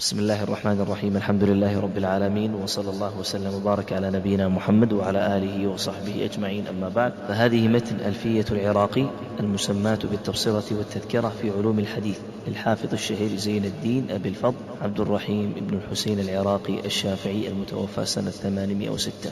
بسم الله الرحمن الرحيم. الحمد لله رب العالمين، وصلى الله وسلم وبارك على نبينا محمد وعلى آله وصحبه أجمعين. أما بعد، فهذه متن ألفية العراقي المسماة بالتبصرة والتذكرة في علوم الحديث للحافظ الشهير زين الدين أبي الفضل عبد الرحيم بن الحسين العراقي الشافعي المتوفى سنة 806.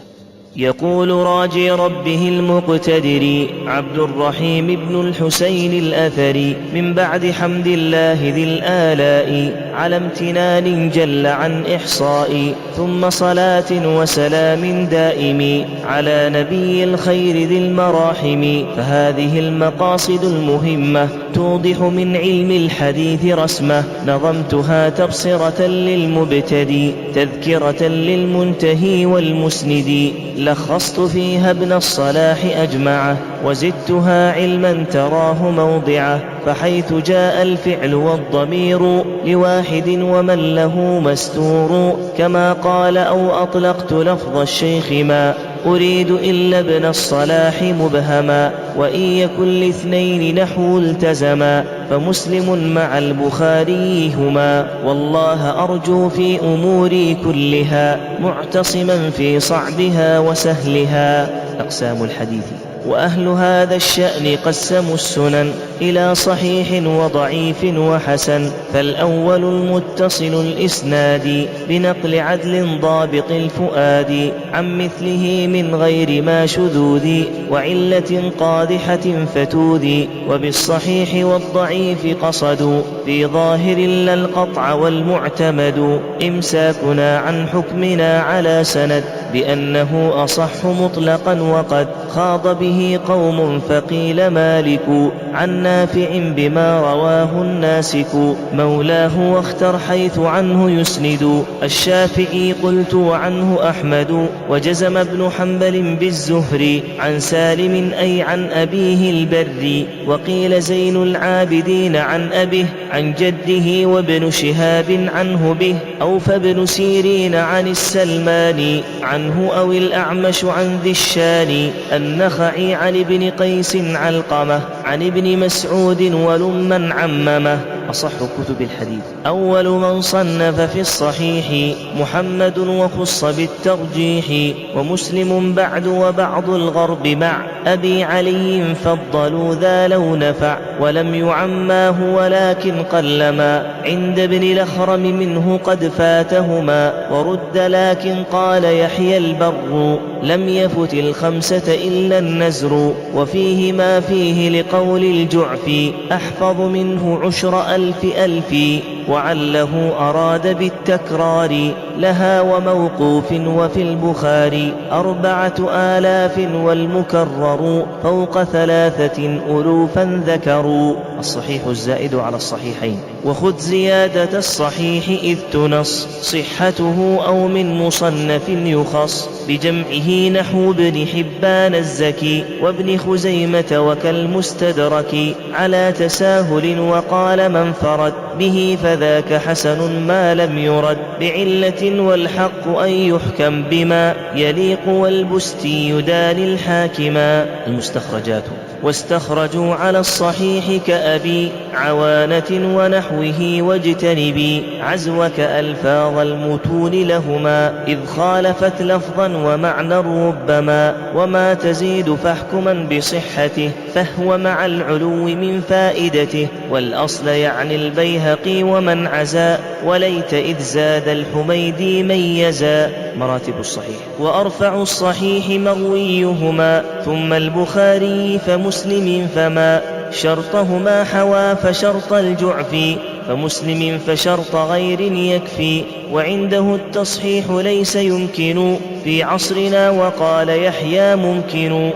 يقول راجي ربه المقتدر عبد الرحيم بن الحسين الأثري: من بعد حمد الله ذي الآلاء على امتنان جل عن إحصاء، ثم صلاة وسلام دائم على نبي الخير ذي المراحم. فهذه المقاصد المهمة توضح من علم الحديث رسمه، نظمتها تبصرة للمبتدي تذكرة للمنتهي والمسند، لخصت فيها ابن الصلاح أجمعه وزدتها علما تراه موضعه. فحيث جاء الفعل والضمير لواحد ومن له مستور، كما قال أو أطلقت لفظ الشيخ ما أريد إلا ابن الصلاح مبهما، وإن يكن لاثنين نحو التزما فمسلم مع البخاري هما. والله أرجو في أموري كلها معتصما في صعبها وسهلها. أقسام الحديث: وأهل هذا الشأن قسموا السنن إلى صحيح وضعيف وحسن. فالأول المتصل الإسناد بنقل عدل ضابط الفؤاد عن مثله من غير ما شذوذ وعلة قادحة فتوذي. وبالصحيح والضعيف قصدوا في ظاهر لا القطع، والمعتمد إمساكنا عن حكمنا على سند بأنه أصح مطلقا، وقد خاض به قوم فقيل مالك عن نافع بما رواه الناسك مولاه، واختر حيث عنه يسند الشافعي قلت وعنه أحمد. وجزم ابن حنبل بالزهري عن سالم أي عن أبيه البر. وقيل زين العابدين عن أبيه عن جده، وابن شهاب عنه به، أو فابن سيرين عن السلماني عنه، أو الأعمش عن ذي الشان النخعي عن ابن قيس علقمة عن ابن مسعود ولمن عممه. أصح كتب الحديث: أول من صنف في الصحيح محمد وخص بالترجيح، ومسلم بعد وبعض الغرب مع أبي علي فضلوا ذا لو نفع، ولم يعماه ولكن قلما عند ابن الأخرم منه قد فاتهما ورد. لكن قال يحيى البر لم يفت الخمسة إلا النزر، وفيه ما فيه لقول الجعفي أحفظ منه 10,000 وعله أراد بالتكرار لها وموقوف. وفي البخاري 4,000 والمكرر فوق 3 ألوفا ذكروا. الصحيح الزائد على الصحيحين: وخذ زيادة الصحيح إذ تنص صحته، أو من مصنف يخص بجمعه نحو ابن حبان الزكي وابن خزيمة وكالمستدرك على تساهل. وقال من فرد به فذاك حسن ما لم يرد بعلة، والحق أن يحكم بما يليق والبستي يدان الحاكما. المستخرجات: واستخرجوا على الصحيح كأبي عوانة ونحوه، واجتنبي عزوك ألفاظ المتون لهما إذ خالفت لفظا ومعنى ربما. وما تزيد فاحكما بصحته فهو مع العلو من فائدته، والأصل يعني البيهقي ومن عزا، وليت إذ زاد الحميدي ميزا. مراتب الصحيح: وأرفع الصحيح مرويهما ثم البخاري فمسلم، فما شرطهما حوا فشرط الجعفي، فمسلم فشرط غير يكفي. وعنده التصحيح ليس يمكن في عصرنا، وقال يحيى ممكن.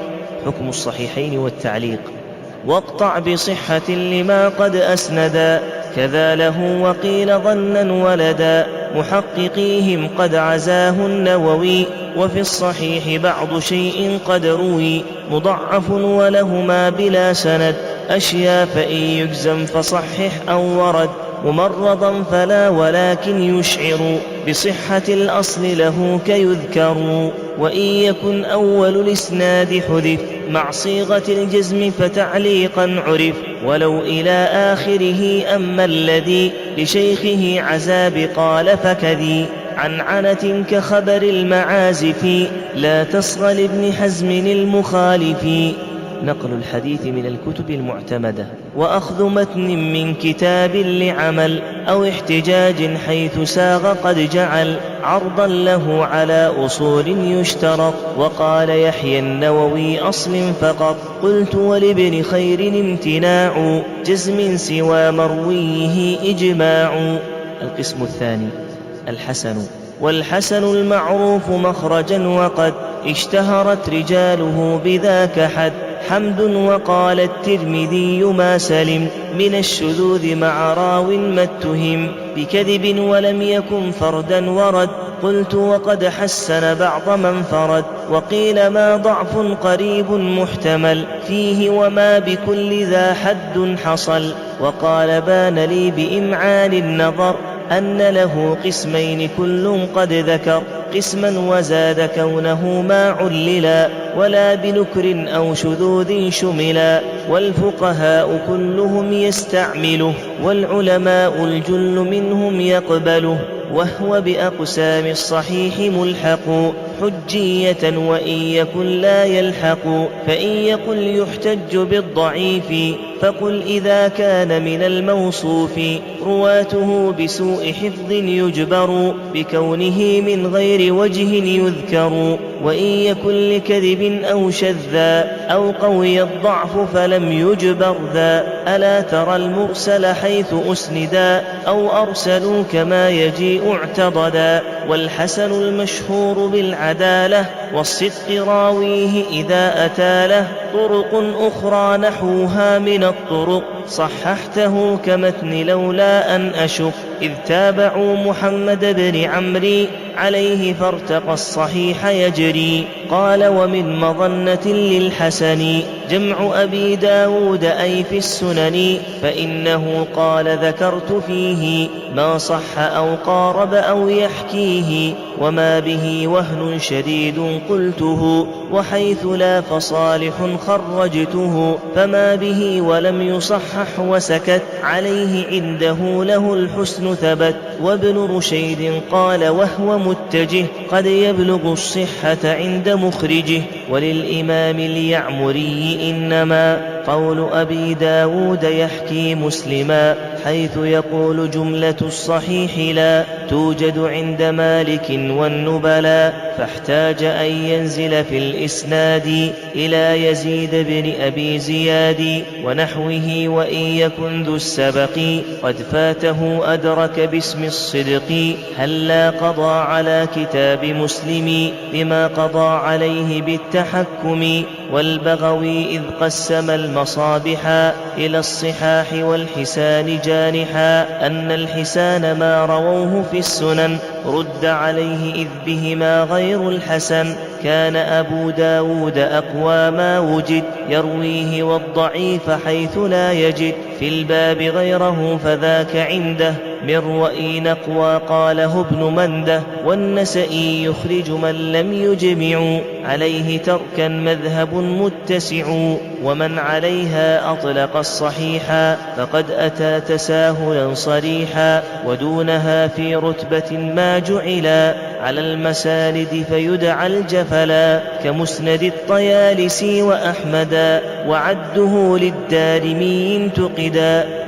حكم الصحيحين والتعليق: واقطع بصحة لما قد أسندا كذا له، وقيل ظنا ولدا محققيهم قد عزاه النووي. وفي الصحيح بعض شيء قد روي مضعف ولهما بلا سند أشياء، فإن يجزم فصحح أو ورد ممرضا فلا، ولكن يشعر بصحة الأصل له كيذكر. وإن يكن أول الإسناد حذف مع صيغة الجزم فتعليقا عرف، ولو إلى آخره. أما الذي لشيخه عزاب قال فكذي، عنعنة كخبر المعازف، لا تصغ لابن حزم المخالف. نقل الحديث من الكتب المعتمدة، وأخذ متن من كتاب لعمل أو احتجاج حيث ساغ قد جعل عرضا له على أصول يشترط. وقال يحيى النووي أصل فقط، قلت ولابن خير امتناع جزم سوى مرويه إجماع. القسم الثاني الحسن، والحسن المعروف مخرجا وقد اشتهرت رجاله بذاك حد، حمد. وقال الترمذي ما سلم من الشذوذ مع راو ما اتهم بكذب ولم يكن فردا ورد. قلت وقد حسن بعض من فرد، وقيل ما ضعف قريب محتمل فيه وما بكل ذا حد حصل. وقال بان لي بإمعان النظر أن له قسمين كل قد ذكر، قسما وزاد كونه ما عللا ولا بنكر أو شذوذ شملا. والفقهاء كلهم يستعمله، والعلماء الجل منهم يقبله، وهو بأقسام الصحيح ملحق حجية وإن يكن لا يلحق. فإن يقل يحتج بالضعيف فقل إذا كان من الموصوف رواته بسوء حفظ يجبر بكونه من غير وجه يذكر. وإن يكن لكذب أو شذا أو قوي الضعف فلم يجبر ذا. ألا ترى المرسل حيث أسندا أو أرسلوا كما يجيء اعتضدا. والحسن المشهور بالعدالة والصدق راويه إذا أتى له طرق أخرى نحوها من الطرق، صححته كمتن لولا أن أشق. إذ تابعوا محمد بن عمرو عليه فارتقى الصحيح يجري. قال ومن مظنة للحسن جمع أبي داود أي في السنن، فإنه قال ذكرت فيه ما صح أو قارب أو يحكيه، وما به وهن شديد قلته، وحيث لا فصالح خرجته. فما به ولم يصحح وسكت عليه عنده له الحسن ثبت. وابن رشيد قال وهو متجه قد يبلغ الصحة عند مخرجه. وللإمام اليعمري إنما قول أبي داود يحكي مسلما، حيث يقول جملة الصحيح لا توجد عند مالك والنبلاء، فاحتاج أن ينزل في الإسناد إلى يزيد بن أبي زياد ونحوه. وإن يكن ذو السبق قد فاته أدرك باسم الصدق، هلا قضى على كتاب مسلم بما قضى عليه بالتحكم. والبغوي إذ قسم المصابح إلى الصحاح والحسان جانحا، أن الحسان ما رووه في السنن رد عليه إذ بهما غير الحسن. كان أبو داود أقوى ما وجد يرويه، والضعيف حيث لا يجد في الباب غيره فذاك عنده من رأي نقوى قاله ابن منده. والنسئي يخرج من لم يجمع عليه تركا مذهب متسع. ومن عليها أطلق الصحيحا فقد أتى تساهلا صريحا، ودونها في رتبة ما جعلا على المساند فيدعى الجفلا، كمسند الطيالسي وأحمدا، وعده للدارمي انتقدا.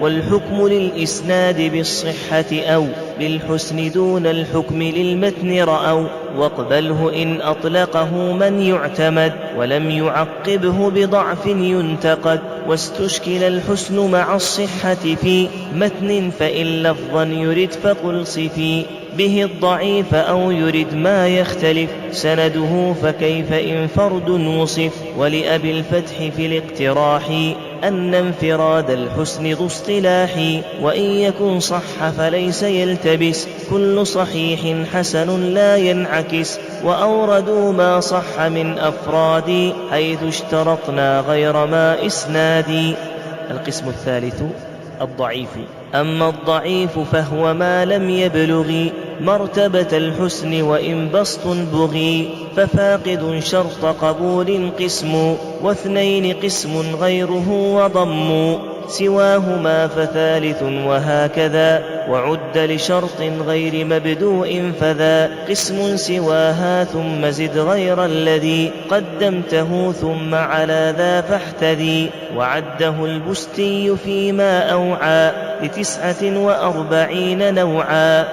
والحكم للإسناد بالصحة أو للحسن دون الحكم للمتن رأوا، واقبله إن أطلقه من يعتمد ولم يعقبه بضعف ينتقد. واستشكل الحسن مع الصحة في متن، فإن لفظا يرد فقل صفي به الضعيف أو يرد ما يختلف سنده، فكيف إن فرد وصف. ولأبي الفتح في الاقتراح أن انفراد الحسن ذو اصطلاح، وإن يكن صح فليس يلتبس كل صحيح حسن لا ينعكس. وأوردوا ما صح من أفراد حيث اشترطنا غير ما إسناد. القسم الثالث الضعيف. أما الضعيف فهو ما لم يبلغ مرتبة الحسن وإن بسط بغي، ففاقد شرط قبول قسم، واثنين قسم غيره وضم، سواهما فثالث وهكذا، وعد لشرط غير مبدوء فذا قسم سواها، ثم زد غير الذي قدمته ثم على ذا فاحتذي. وعده البستي فيما أوعى ل49 نوعا.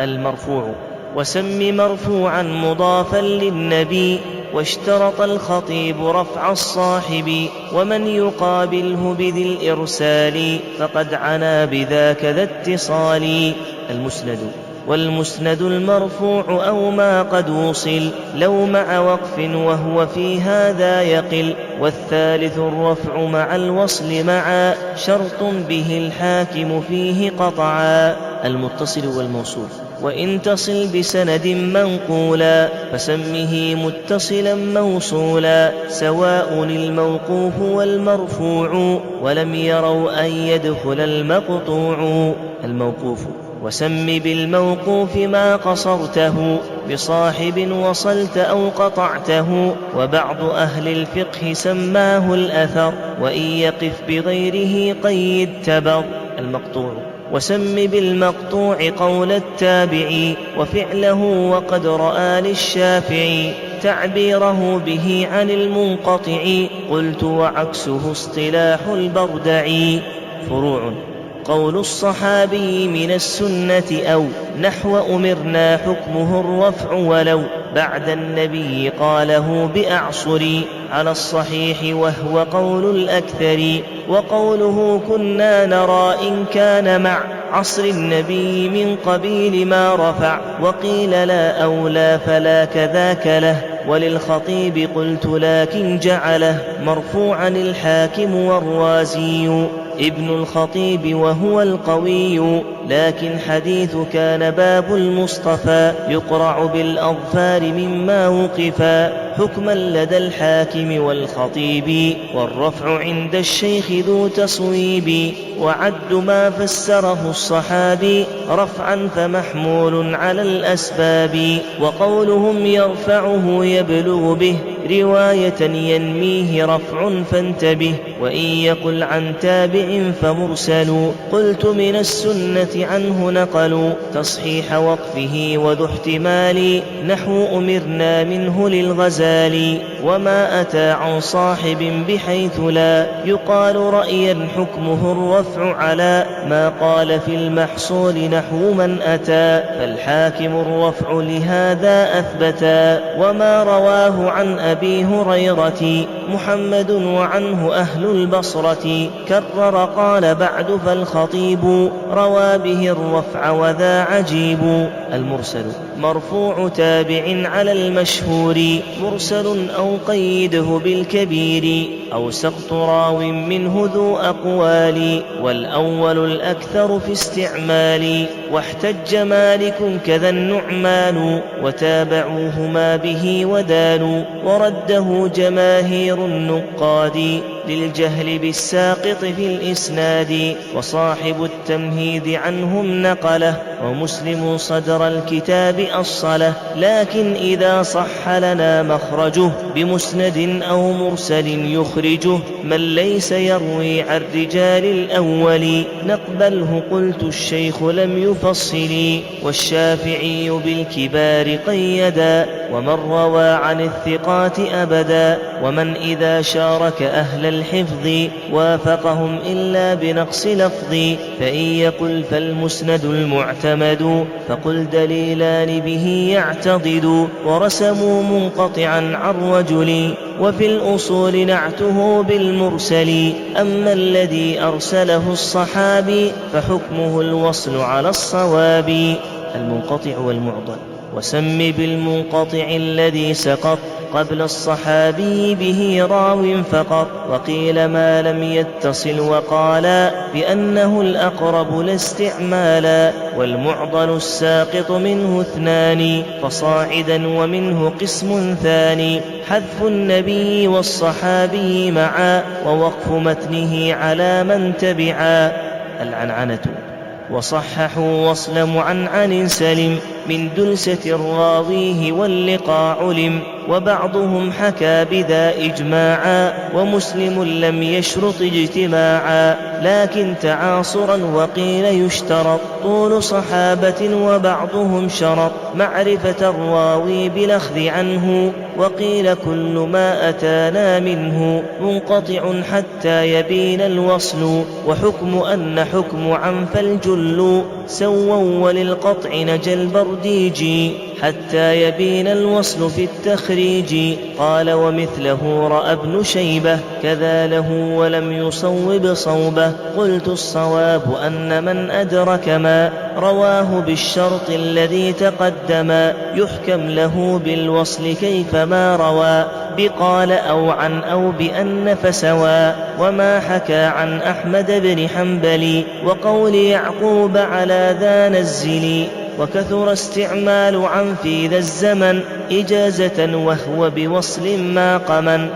المرفوع: وسم مرفوعا مضافا للنبي، واشترط الخطيب رفع الصاحب، ومن يقابله بذي الإرسال فقد عنا بذاك ذا اتصال. المسند: والمسند المرفوع أو ما قد وصل، لو مع وقف وهو في هذا يقل، والثالث الرفع مع الوصل معا، شرط به الحاكم فيه قطعا. المتصل والموصول: وإن تصل بسند منقولا فسمه متصلا موصولا، سواء الموقوف والمرفوع، ولم يروا أن يدخل المقطوع. الموقوف: وسم بالموقوف ما قصرته، بصاحب وصلت أو قطعته، وبعض أهل الفقه سماه الأثر، وإن يقف بغيره قيد تبر. المقطوع: وسم بالمقطوع قول التابع، وفعله وقد رأى للشافعي، تعبيره به عن المنقطع، قلت وعكسه اصطلاح البردعي. فروع: قول الصحابي من السنة أو نحو أمرنا حكمه الرفع، ولو بعد النبي قاله بأعصر، على الصحيح وهو قول الأكثر. وقوله كنا نرى إن كان مع عصر النبي من قبيل ما رفع، وقيل لا أولى فلا كذاك له، وللخطيب قلت لكن جعله مرفوعا الحاكم والرازي ابن الخطيب وهو القوي، لكن حديث كان باب المصطفى يقرع بالأظفار مما وقفا، حكما لدى الحاكم والخطيب، والرفع عند الشيخ ذو تصويب. وعد ما فسره الصحابي رفعا فمحمول على الأسباب، وقولهم يرفعه يبلغ به رواية ينميه رفع فانتبه، وإن يقل عن تابع فمرسل، قلت من السنة عنه نقلوا تصحيح وقفه وذو احتمال، نحو أمرنا منه للغزالي، وما أتى عن صاحب بحيث لا يقال رأيا حكمه الرفع على ما قال في المحصول نحو من أتى، فالحاكم الرفع لهذا أثبتا. وما رواه عن أبي هريرة محمد وعنه أهل البصرة كرر قال بعد، فالخطيب روى به الرفع وذا عجيب. المرسل: مرفوع تابع على المشهور، مرسل أو قيده بالكبير، أو سقط راو منه ذو أقوال، والأول الأكثر في استعمال، واحتج مالك كذا النعمان، وتابعوهما به ودانوا، ورده جماهير النقاد للجهل بالساقط في الإسناد، وصاحب التمهيد عنهم نقله، ومسلم صدر الكتاب أصله، لكن إذا صح لنا مخرجه بمسند أو مرسل يخرجه، من ليس يروي عن رجال الأول نقبله، قلت الشيخ لم يفصل، والشافعي بالكبار قيدا، ومن روى عن الثقات أبدا، ومن إذا شارك أهل الحفظ وافقهم إلا بنقص لفظ، فإن يقل فالمسند المعتمد، فقل دليلان به يعتضد، ورسموا منقطعا عن رجل، وفي الأصول نعته بالمرسل، أما الذي أرسله الصحابي فحكمه الوصل على الصواب. المنقطع والمعضل: وسم بالمنقطع الذي سقط قبل الصحابي به راو فقط، وقيل ما لم يتصل، وقالا بأنه الأقرب لا استعمالا، والمعضل الساقط منه 2 فصاعدا، ومنه قسم ثاني، حذف النبي والصحابي معا، ووقف متنه على من تبعا. العنعنة: وصححوا وصل معنعن سلم، من دلسة راويه واللقاء علم. وبعضهم حكى بذا إجماعا ومسلم لم يشرط اجتماعا، لكن تعاصرا وقيل يشترط طول صحابة وبعضهم شرط معرفة الراوي بالأخذ عنه، وقيل كل ما أتانا منه منقطع حتى يبين الوصل، وحكم أن حكم عن فالجل سوا وللقطع نجى البرديجي حتى يبين الوصل في التخريج. قال ومثله رأى ابن شيبة كذا له ولم يصوب صوبه. قلت الصواب أن من أدرك ما رواه بالشرط الذي تقدما يحكم له بالوصل كيفما روى بقال أو عن أو بأن فسوا. وما حكى عن أحمد بن حنبل وقول يعقوب على ذا نزلي، وكثر استعمال عن في ذا الزمن إجازة وهو بوصل ما قمن.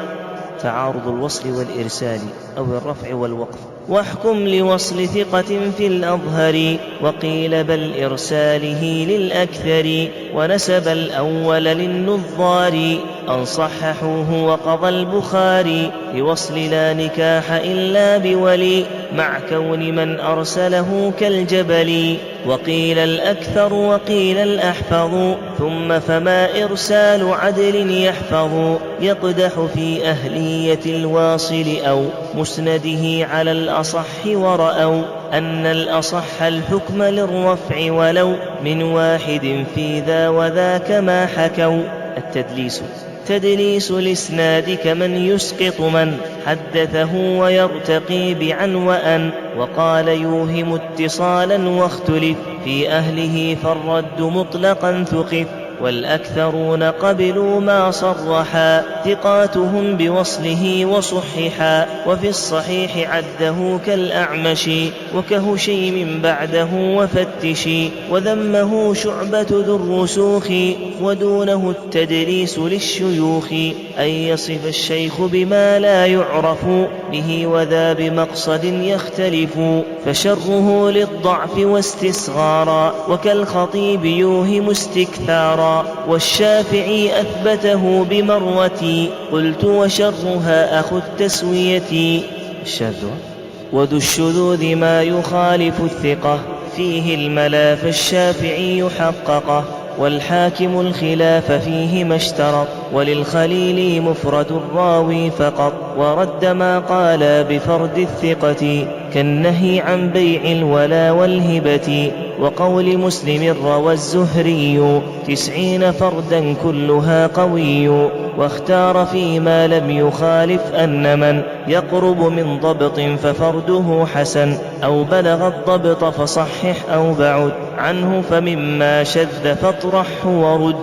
تعارض الوصل والإرسال أو الرفع والوقف. واحكم لوصل ثقة في الأظهر، وقيل بل إرساله للأكثر، ونسب الأول للنظار أن صححوه وقضى البخاري لوصل لا نكاح إلا بولي مع كون من أرسله كالجبل. وقيل الأكثر وقيل الأحفظ، ثم فما إرسال عدل يحفظ يقدح في أهلية الواصل أو مسنده على الأصح. ورأوا أن الأصح الحكم للرفع ولو من واحد في ذا وذاك ما حكوا. التدليس تدليس الإسناد كمن يسقط من حدثه ويرتقي بعن وأن، وقال يوهم اتصالا واختلف في أهله فالرد مطلقا ثقف. والأكثرون قبلوا ما صرحا ثقاتهم بوصله وصححا، وفي الصحيح عده كالأعمش وكهشيم بعده وفتشي. وذمه شعبة ذو الرسوخ ودونه التدليس للشيوخ، أن يصف الشيخ بما لا يعرف به وذا بمقصد يختلف، فشره للضعف واستصغارا وكالخطيب يوهم استكثارا. والشافعي أثبته بمروتي قلت وشرها أخو التسوية. الشاذ وذو الشذوذ ما يخالف الثقة فيه الملا فالشافعي حققه، والحاكم الخلاف فيه ما اشترط وللخليل مفرد الراوي فقط. ورد ما قال بفرد الثقة كالنهي عن بيع الولا والهبة. وقول مسلم روى الزهري 90 فردا كلها قوي، واختار فيما لم يخالف أن من يقرب من ضبط ففرده حسن أو بلغ الضبط فصحح أو بعد عنه فمما شذ فاطرحه ورد.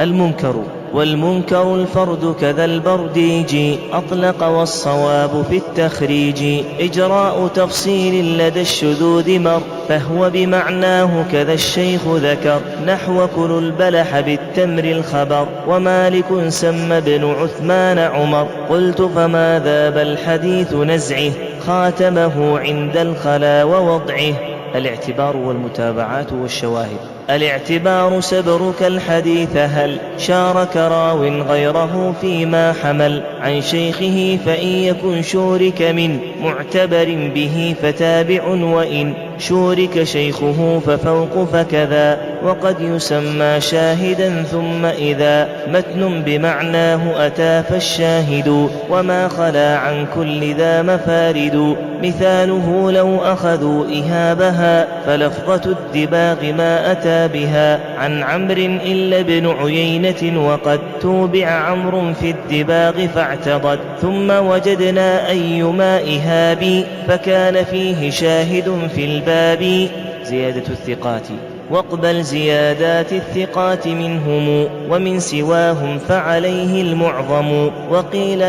المنكر والمنكر الفرد كذا البرديجي أطلق، والصواب في التخريج إجراء تفصيل لدى الشذوذ مر، فهو بمعناه كذا الشيخ ذكر نحو كل البلح بالتمر الخبر. ومالك سمى ابن عثمان عمر قلت فما ذاب الحديث نزعه خاتمه عند الخلا ووضعه. الاعتبار والمتابعات والشواهد. الاعتبار سبرك الحديث هل شارك راو غيره فيما حمل عن شيخه، فإن يكن شورك من معتبر به فتابع، وإن شورك شيخه ففوق فكذا. وقد يسمى شاهدا ثم إذا متن بمعناه أتى فالشاهد، وما خلا عن كل ذا مفارد. مثاله لو أخذوا إهابها فلفظة الدباغ ما أتى بها عن عمرو إلا بن عيينة، وقد توبع عمرو في الدباغ فاعتضد. ثم وجدنا أيما إهاب فكان فيه شاهد في الباب. زيادة الثقات. واقبل زيادات الثقات منهم ومن سواهم فعليه المعظم. وقيل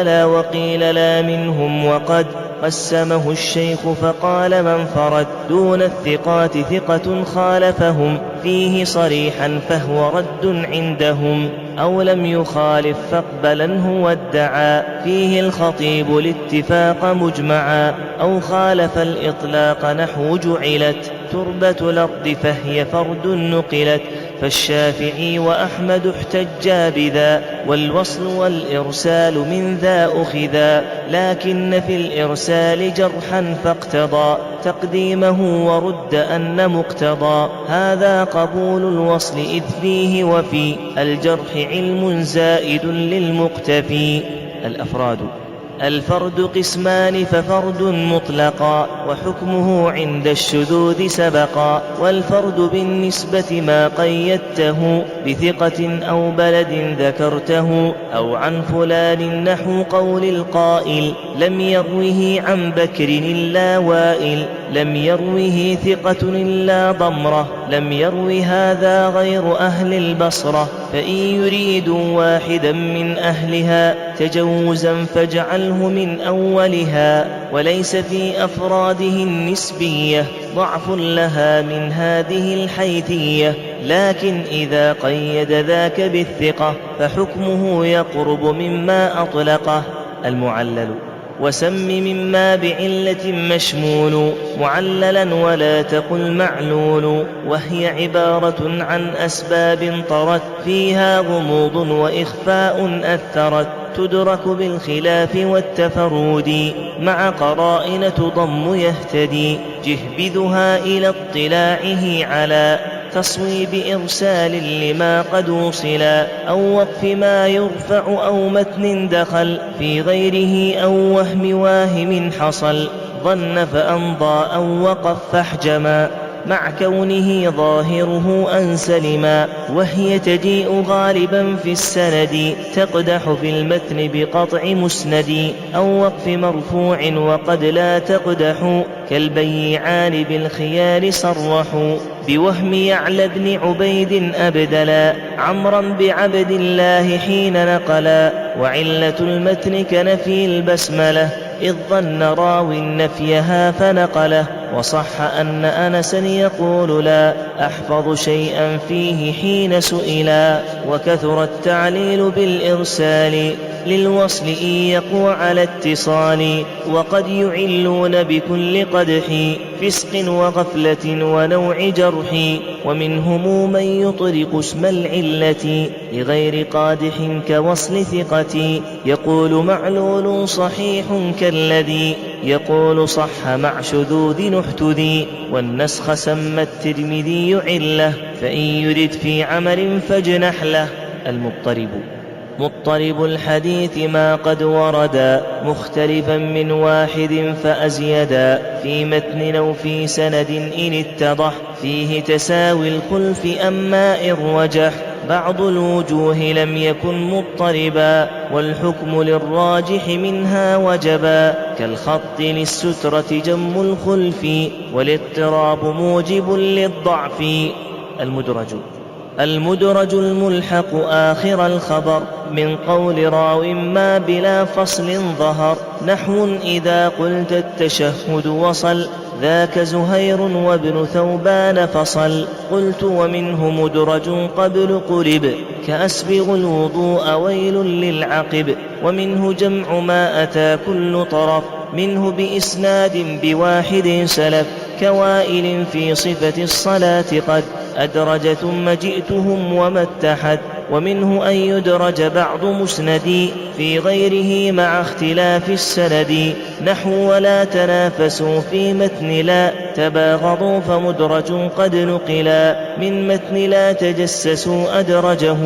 لا منهم، وقد قسمه الشيخ فقال من فرد دون الثقات ثقة خالفهم فيه صريحا فهو رد عندهم، أو لم يخالف فاقبلنه وادعى فيه الخطيب الاتفاق مجمعا، أو خالف الإطلاق نحو جعلت تربة الأرض فهي فرد نقلت فالشافعي وأحمد احتجا بذا، والوصل والإرسال من ذا أخذا، لكن في الإرسال جرحا فاقتضى تقديمه ورد أن مقتضى هذا قبول الوصل إذ فيه وفي الجرح علم زائد للمقتفي. الأفراد: الفرد قسمان ففرد مطلقا وحكمه عند الشذوذ سبقا، والفرد بالنسبة ما قيدته بثقة أو بلد ذكرته أو عن فلان نحو قول القائل لم يروه عن بكر إلا وائل، لم يروه ثقة إلا ضمرة، لم يرو هذا غير أهل البصرة، فإن يريدوا واحدا من أهلها تجوزا فاجعله من أولها، وليس في أفراده النسبية ضعف لها من هذه الحيثية، لكن إذا قيد ذاك بالثقة فحكمه يقرب مما أطلقه. المعلل: وسم مما بعلة مشمول معللا ولا تقل معلول، وهي عبارة عن أسباب طرت فيها غموض وإخفاء أثرت، تدرك بالخلاف والتفرد مع قرائن تضم يهتدي، جهبذها إلى اطلاعه على تصويب إرسال لما قد وصلا، أو وقف ما يرفع أو متن دخل في غيره، أو وهم واهم حصل ظن فأمضى أو وقف فاحجما، مع كونه ظاهره أن سلما، وهي تجيء غالبا في السند تقدح في المتن بقطع مسند، أو وقف مرفوع وقد لا تقدح، كالبيعان بالخيار صرحوا، بوهم يعلى بن عبيد أبدلا عمرا بعبد الله حين نقلا، وعلة المتن كنفي البسملة إذ ظن راو نفيها فنقله، وصح أن أنسا يقول لا أحفظ شيئا فيه حين سئلا، وكثر التعليل بالإرسال للوصل إن يقوى على اتصال، وقد يعلون بكل قدح فسق وغفلة ونوع جرح، ومنهم من يطلق اسم العلة لغير قادح كوصل ثقة، يقول معلول صحيح كالذي يقول صح مع شذوذ نحتذي، والنسخ سمى الترمذي علة، فإن يرد في عمل فاجنح له. المضطرب: مضطرب الحديث ما قد وردا مختلفا من واحد فأزيدا، في متن أو في سند إن اتضح فيه تساوي الخلف أما إن رجح، بعض الوجوه لم يكن مضطربا، والحكم للراجح منها وجبا، كالخط للسترة جم الخلف، والاضطراب موجب للضعف. المدرج الملحق آخر الخبر من قول راو ما بلا فصل ظهر، نحو إذا قلت التشهد وصل ذاك زهير وابن ثوبان فصل، قلت ومنه مدرج قبل قلب كأسبغ الوضوء ويل للعقب، ومنه جمع ما أتى كل طرف منه بإسناد بواحد سلف، كوائل في صفة الصلاة قد أدرج ثم جئتهم وما اتحد، ومنه أن يدرج بعض مسندي في غيره مع اختلاف السند، نحو ولا تنافسوا في متن لا تباغضوا فمدرج قد نقلا، من متن لا تجسسوا أدرجه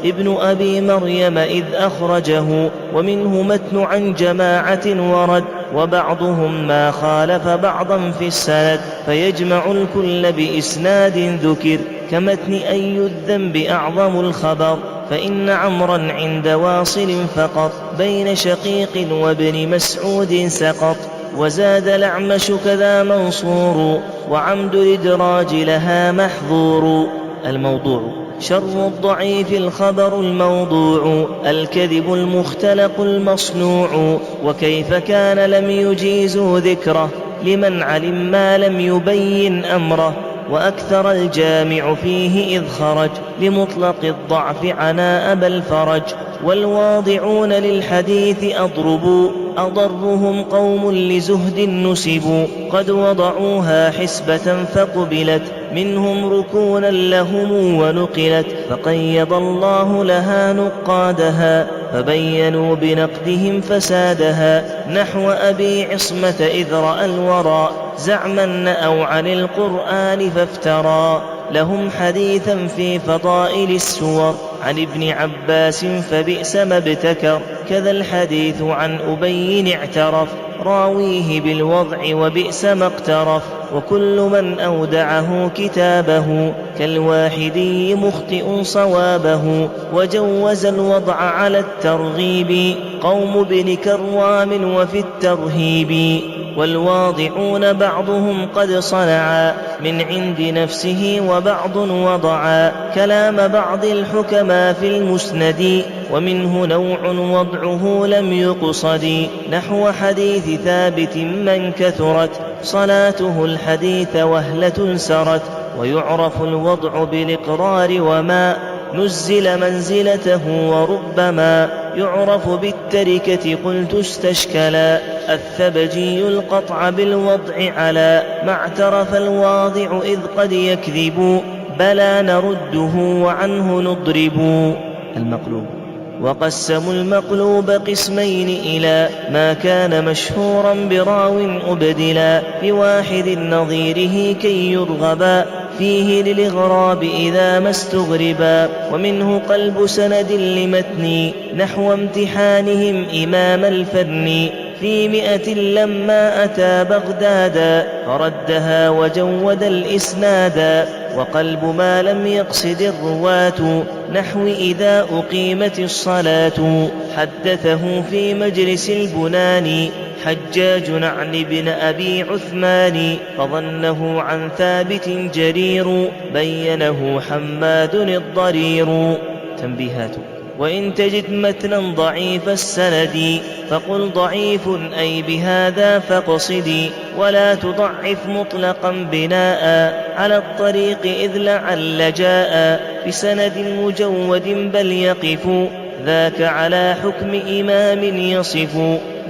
ابن أبي مريم إذ أخرجه، ومنه متن عن جماعة ورد وبعضهم ما خالف بعضا في السند، فيجمع الكل بإسناد ذكر، كمتن أي الذنب أعظم الخبر، فإن عمرا عند واصل فقط بين شقيق وابن مسعود سقط، وزاد الأعمش كذا منصور، وعمد الإدراج لها محظور. الموضوع: شر الضعيف الخبر الموضوع، الكذب المختلق المصنوع، وكيف كان لم يجيزوا ذكره لمن علم ما لم يبين أمره، وأكثر الجامع فيه إذ خرج لمطلق الضعف عناء بالفرج، والواضعون للحديث أضربوا أضرهم قوم لزهد نسبوا، قد وضعوها حسبة فقبلت منهم ركونا لهم ونقلت، فقيض الله لها نقادها فبينوا بنقدهم فسادها، نحو أبي عصمة إذ رأى الورى زعما نأوا عن القرآن فافترى لهم حديثا في فضائل السور عن ابن عباس فبئس ما ابتكر، كذا الحديث عن أبي اعترف راويه بالوضع وبئس ما اقترف، وكل من أودعه كتابه كالواحدي مخطئ صوابه، وجوز الوضع على الترغيب قوم بن كروام وفي الترهيب، والواضعون بعضهم قد صنعا من عند نفسه وبعض وضعا كلام بعض الحكما في المسند، ومنه نوع وضعه لم يقصد، نحو حديث ثابت من كثرت صلاته الحديث وهلة سرت، ويعرف الوضع بالإقرار وما نزل منزلته، وربما يعرف بالتركة قلت استشكلا، الثبجي القطع بالوضع على ما اعترف الواضع إذ قد يكذب، بلى نرده وعنه نضرب. المقلوب. وقسموا المقلوب قسمين إلى ما كان مشهورا براو أبدلا بواحد نظيره كي يرغبا فيه للإغراب إذا ما استغربا، ومنه قلب سند لمتن نحو امتحانهم إمام الفن في 100 لما أتى بغدادا فردها وجود الإسنادا، وقلب ما لم يقصد الرواة نحو إذا أقيمت الصلاة، حدثه في مجلس البنان حجاج عن ابن أبي عثمان فظنه عن ثابت جرير بينه حماد الضرير. تنبيهات: وإن تجد متنا ضعيف السند فقل ضعيف أي بهذا فاقصدي، ولا تضعف مطلقا بناء على الطريق إذ لعل جاء بسند مجود بل يقف ذاك على حكم إمام يصف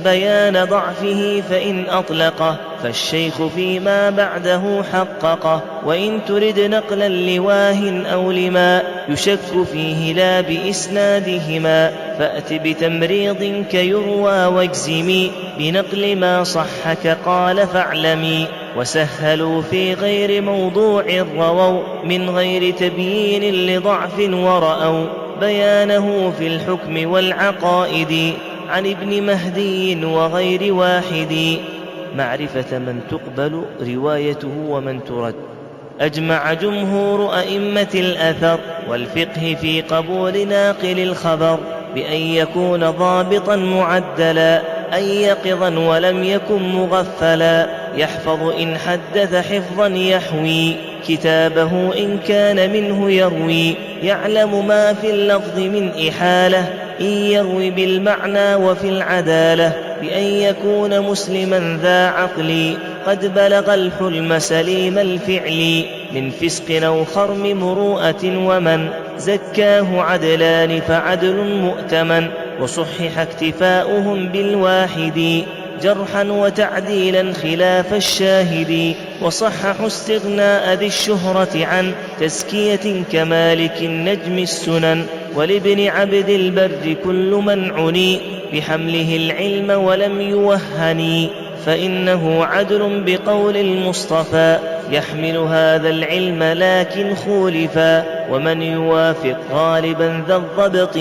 بيان ضعفه، فإن أطلقه فالشيخ فيما بعده حققه، وإن ترد نقلا لواه أو لما يشك فيه لا بإسنادهما فأت بتمريض كيروى واجزمي بنقل ما صحك قال فاعلمي، وسهلوا في غير موضوع رووا من غير تبيين لضعف ورأوا بيانه في الحكم والعقائد عن ابن مهدي وغير واحد. معرفة من تقبل روايته ومن ترد. أجمع جمهور أئمة الأثر والفقه في قبول ناقل الخبر بأن يكون ضابطا معدلا، أن يقظا ولم يكن مغفلا، يحفظ إن حدث حفظا يحوي كتابه إن كان منه يروي، يعلم ما في اللفظ من إحالة إن يروي بالمعنى وفي العدالة، بأن يكون مسلما ذا عقل قد بلغ الحلم سليم الفعل، من فسق أو خرم مروءة، ومن زكاه عدلان فعدل مؤتمن، وصحح اكتفاؤهم بالواحد جرحا وتعديلا خلاف الشاهد، وصححوا استغناء ذي الشهرة عن تزكية كمالك النجم السنن، ولابن عبد البر كل من عني بحمله العلم ولم يوهني، فإنه عدل بقول المصطفى يحمل هذا العلم لكن خولفا، ومن يوافق غالبا ذا الضبط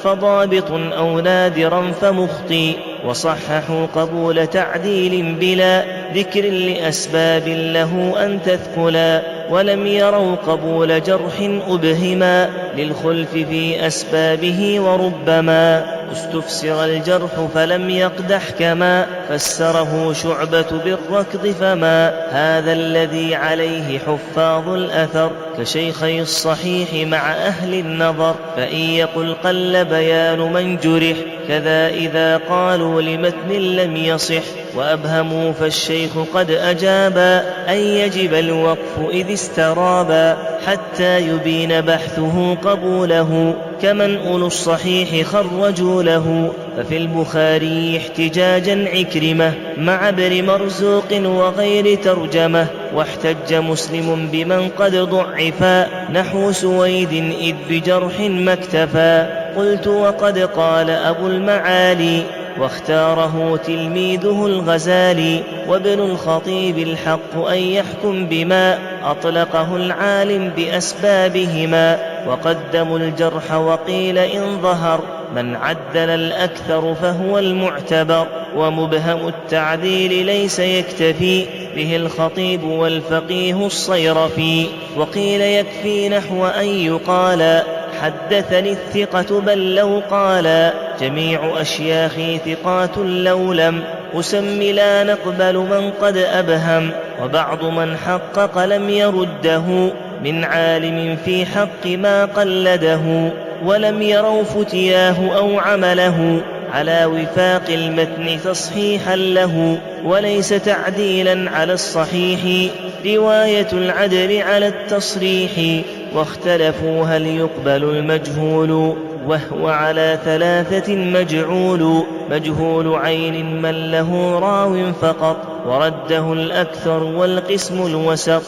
فضابط أو نادرا فمخطي، وصححوا قبول تعديل بلا ذكر لأسباب له أن تثقلا، ولم يروا قبول جرح أبهما للخلف في أسبابه، وربما استفسر الجرح فلم يقدح كما فسره شعبة بالركض، فما هذا الذي عليه حفاظ الأثر كشيخي الصحيح مع أهل النظر، فإن يقل قل بيان من جرح، كذا إذا قالوا لمتن لم يصح وأبهموا فالشيخ قد أجابا أن يجب الوقف إذ استرابا حتى يبين بحثه قبوله، كمن أولو الصحيح خرجوا له، ففي البخاري احتجاجا عكرمة مع ابن مرزوق وغير ترجمة، واحتج مسلم بمن قد ضعفا نحو سويد إذ بجرح ما اكتفى. قلت وقد قال أبو المعالي واختاره تلميذه الغزالي وابن الخطيب الحق أن يحكم بما أطلقه العالم بأسبابهما. وقدموا الجرح وقيل إن ظهر من عدل الأكثر فهو المعتبر. ومبهم التعديل ليس يكتفي به الخطيب والفقيه الصيرفي. وقيل يكفي نحو أن يقال حدثني الثقة بل لو قال جميع أشياخي ثقات لو لم أسم لا نقبل من قد أبهم. وبعض من حقق لم يرده من عالم في حق ما قلده ولم يروا فتياه أو عمله على وفاق المتن تصحيحا له. وليس تعديلا على الصحيح رواية العدل على التصريح. واختلفوا هل يقبل المجهول وهو على ثلاثة مجعول. مجهول عين من له راو فقط ورده الأكثر والقسم الوسط.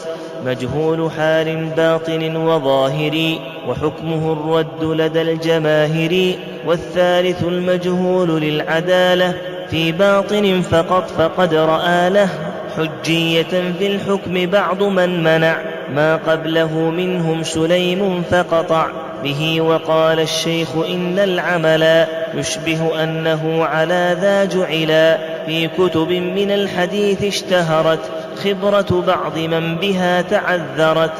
مجهول حال باطن وظاهر وحكمه الرد لدى الجماهير. والثالث المجهول للعدالة في باطن فقط فقد رأى له حجية في الحكم بعض من منع ما قبله منهم سليم فقطع به. وقال الشيخ إن العمل يشبه أنه على ذا جعلا في كتب من الحديث اشتهرت خبرة بعض من بها تعذرت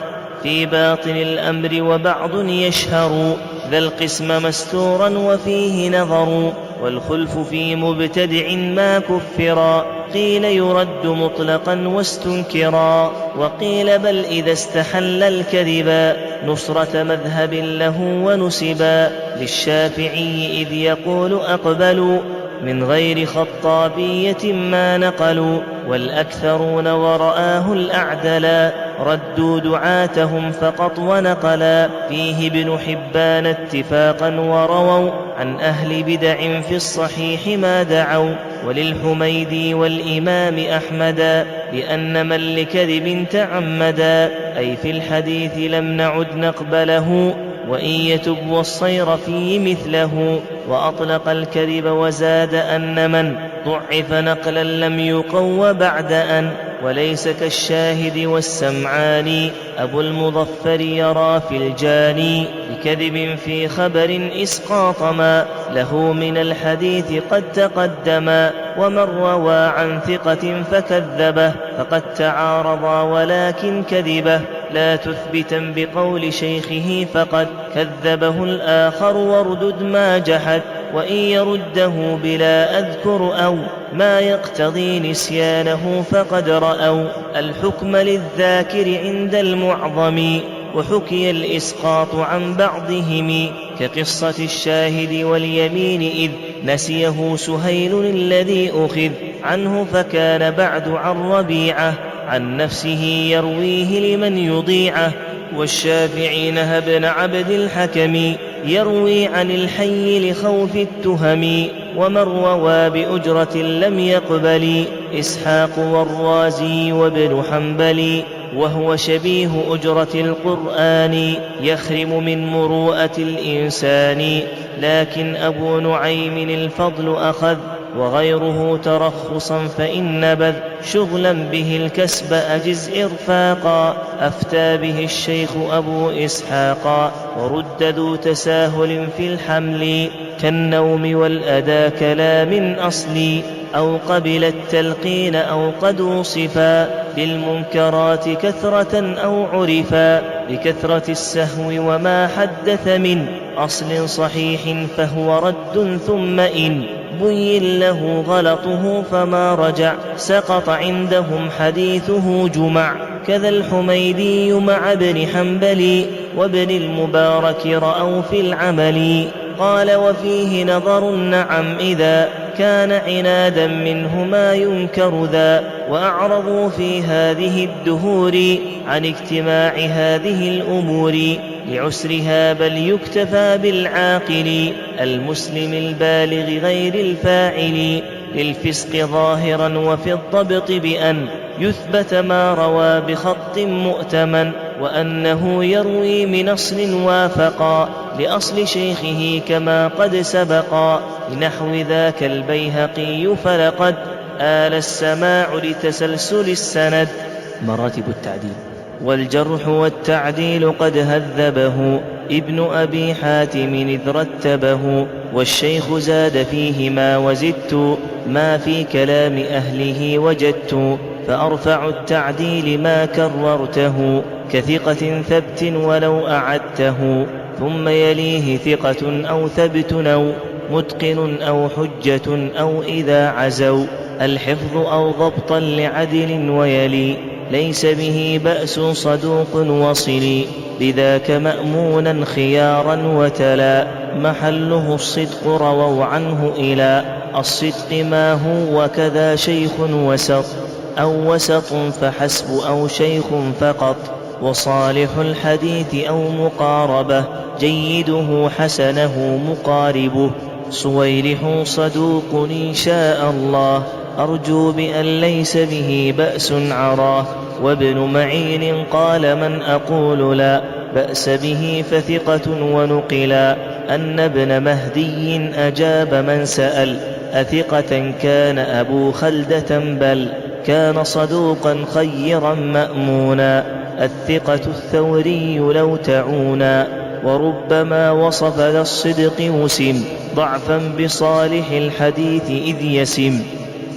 في باطن الأمر وبعض يشهر ذا القسم مستورا وفيه نظر. والخلف في مبتدع ما كفرا قيل يرد مطلقا واستنكرا. وقيل بل إذا استحل الكذبا نصرة مذهب له ونسبا للشافعي إذ يقول أقبلوا من غير خطابية ما نقلوا. والأكثرون ورآه الأعدلا ردوا دعاتهم فقط ونقلا فيه ابن حبان اتفاقا ورووا عن أهل بدع في الصحيح ما دعوا. وللحميدي والإمام أحمدا بأن من لكذب تعمدا أي في الحديث لم نعد نقبله وإن يتب والصيرفي مثله. وأطلق الكذب وزاد أن من ضعف نقلا لم يقو بعد أن. وليس كالشاهد والسمعان أبو المظفر يرى في الجاني بكذب في خبر إسقاط ما له من الحديث قد تقدما. ومن روى عن ثقة فكذبه فقد تعارضا ولكن كذبه لا تثبتا بقول شيخه فقد كذبه الآخر واردد ما جحد. وإن يرده بلا أذكر أو ما يقتضي نسيانه فقد رأوا الحكم للذاكر عند المعظم. وحكي الإسقاط عن بعضهم كقصة الشاهد واليمين إذ نسيه سهيل الذي أخذ عنه فكان بعد عن ربيعة عن نفسه يرويه لمن يضيعه. والشافعي نهى بن عبد الحكم يروي عن الحي لخوف التهم. ومن روى بأجرة لم يقبل إسحاق والرازي وابن حنبل وهو شبيه أجرة القرآن يخرم من مروءة الإنسان. لكن أبو نعيم الفضل أخذ وغيره ترخصا فإن نبذ شغلا به الكسب أجز إرفاقا. أفتى به الشيخ أبو إسحاقا ورد ذو تساهل في الحمل كالنوم والأدى كلام أصلي أو قبل التلقين أو قد وصفا بالمنكرات كثرة أو عرفا بكثرة السهو وما حدث من أصل صحيح فهو رد. ثم إن بين له غلطه فما رجع سقط عندهم حديثه جمع. كذا الحميدي مع ابن حنبل وابن المبارك رأوا في العمل. قال وفيه نظر نعم إذا كان عنادا منه ما ينكر ذا. وأعرضوا في هذه الدهور عن اجتماع هذه الأمور لعسرها بل يكتفى بالعاقل المسلم البالغ غير الفاعل للفسق ظاهرا وفي الضبط بأن يثبت ما روى بخط مؤتمن، وأنه يروي من أصل وافقا لأصل شيخه كما قد سبقا، لنحو ذاك البيهقي فلقد آل السماع لتسلسل السند. مراتب التعديل. والجرح والتعديل قد هذبه ابن أبي حاتم إذ رتبه، والشيخ زاد فيهما وزدت ما في كلام أهله وجدت، فأرفع التعديل ما كررته كثقة ثبت ولو أعدته، ثم يليه ثقة أو ثبت أو متقن أو حجة أو إذا عزوا الحفظ أو ضبطا لعدل، ويلي ليس به بأس صدوق وصلي، بذاك مأمونا خيارا وتلا محله الصدق رووا عنه إلى الصدق ما هو، وكذا شيخ وسط أو وسط فحسب أو شيخ فقط، وصالح الحديث أو مقاربة جيده حسنه مقاربه، صويلح صدوق إن شاء الله أرجو بأن ليس به بأس عراه، وابن معين قال من أقول لا بأس به فثقة، ونقلا أن ابن مهدي أجاب من سأل أثقة كان أبو خلدة بل كان صدوقا خيرا مأمونا، الثقة الثوري لو تعونا، وربما وصف ذا الصدق وسم ضعفا بصالح الحديث إذ يسم.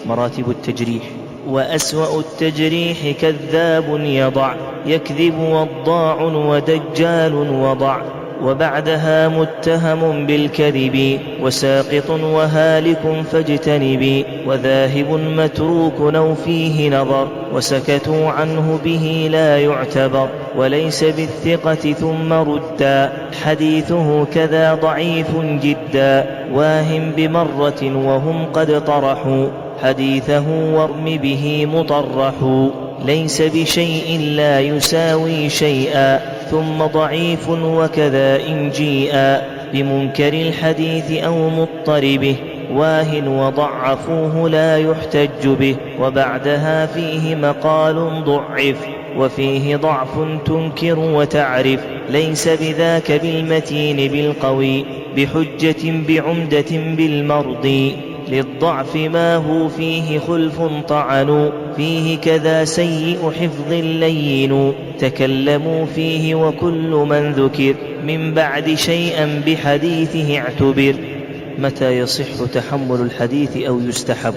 مراتب التجريح. وأسوأ التجريح كذاب يضع يكذب وضاع ودجال وضع، وبعدها متهم بالكذب وساقط وهالك فاجتنبي، وذاهب متروك أو فيه نظر وسكتوا عنه به لا يعتبر، وليس بالثقة ثم ردا حديثه كذا ضعيف جدا، واهم بمرة وهم قد طرحوا حديثه وارم به مطرح، ليس بشيء لا يساوي شيئا ثم ضعيف، وكذا إن جيء بمنكر الحديث أو مضطربه واه وضعفوه لا يحتج به، وبعدها فيه مقال ضعف وفيه ضعف تنكر وتعرف، ليس بذاك بالمتين بالقوي بحجة بعمدة بالمرضي، للضعف ما هو فيه خلف طعنوا فيه كذا سيء حفظ لين، تكلموا فيه وكل من ذكر من بعد شيئا بحديثه اعتبر. متى يصح تحمل الحديث أو يستحب؟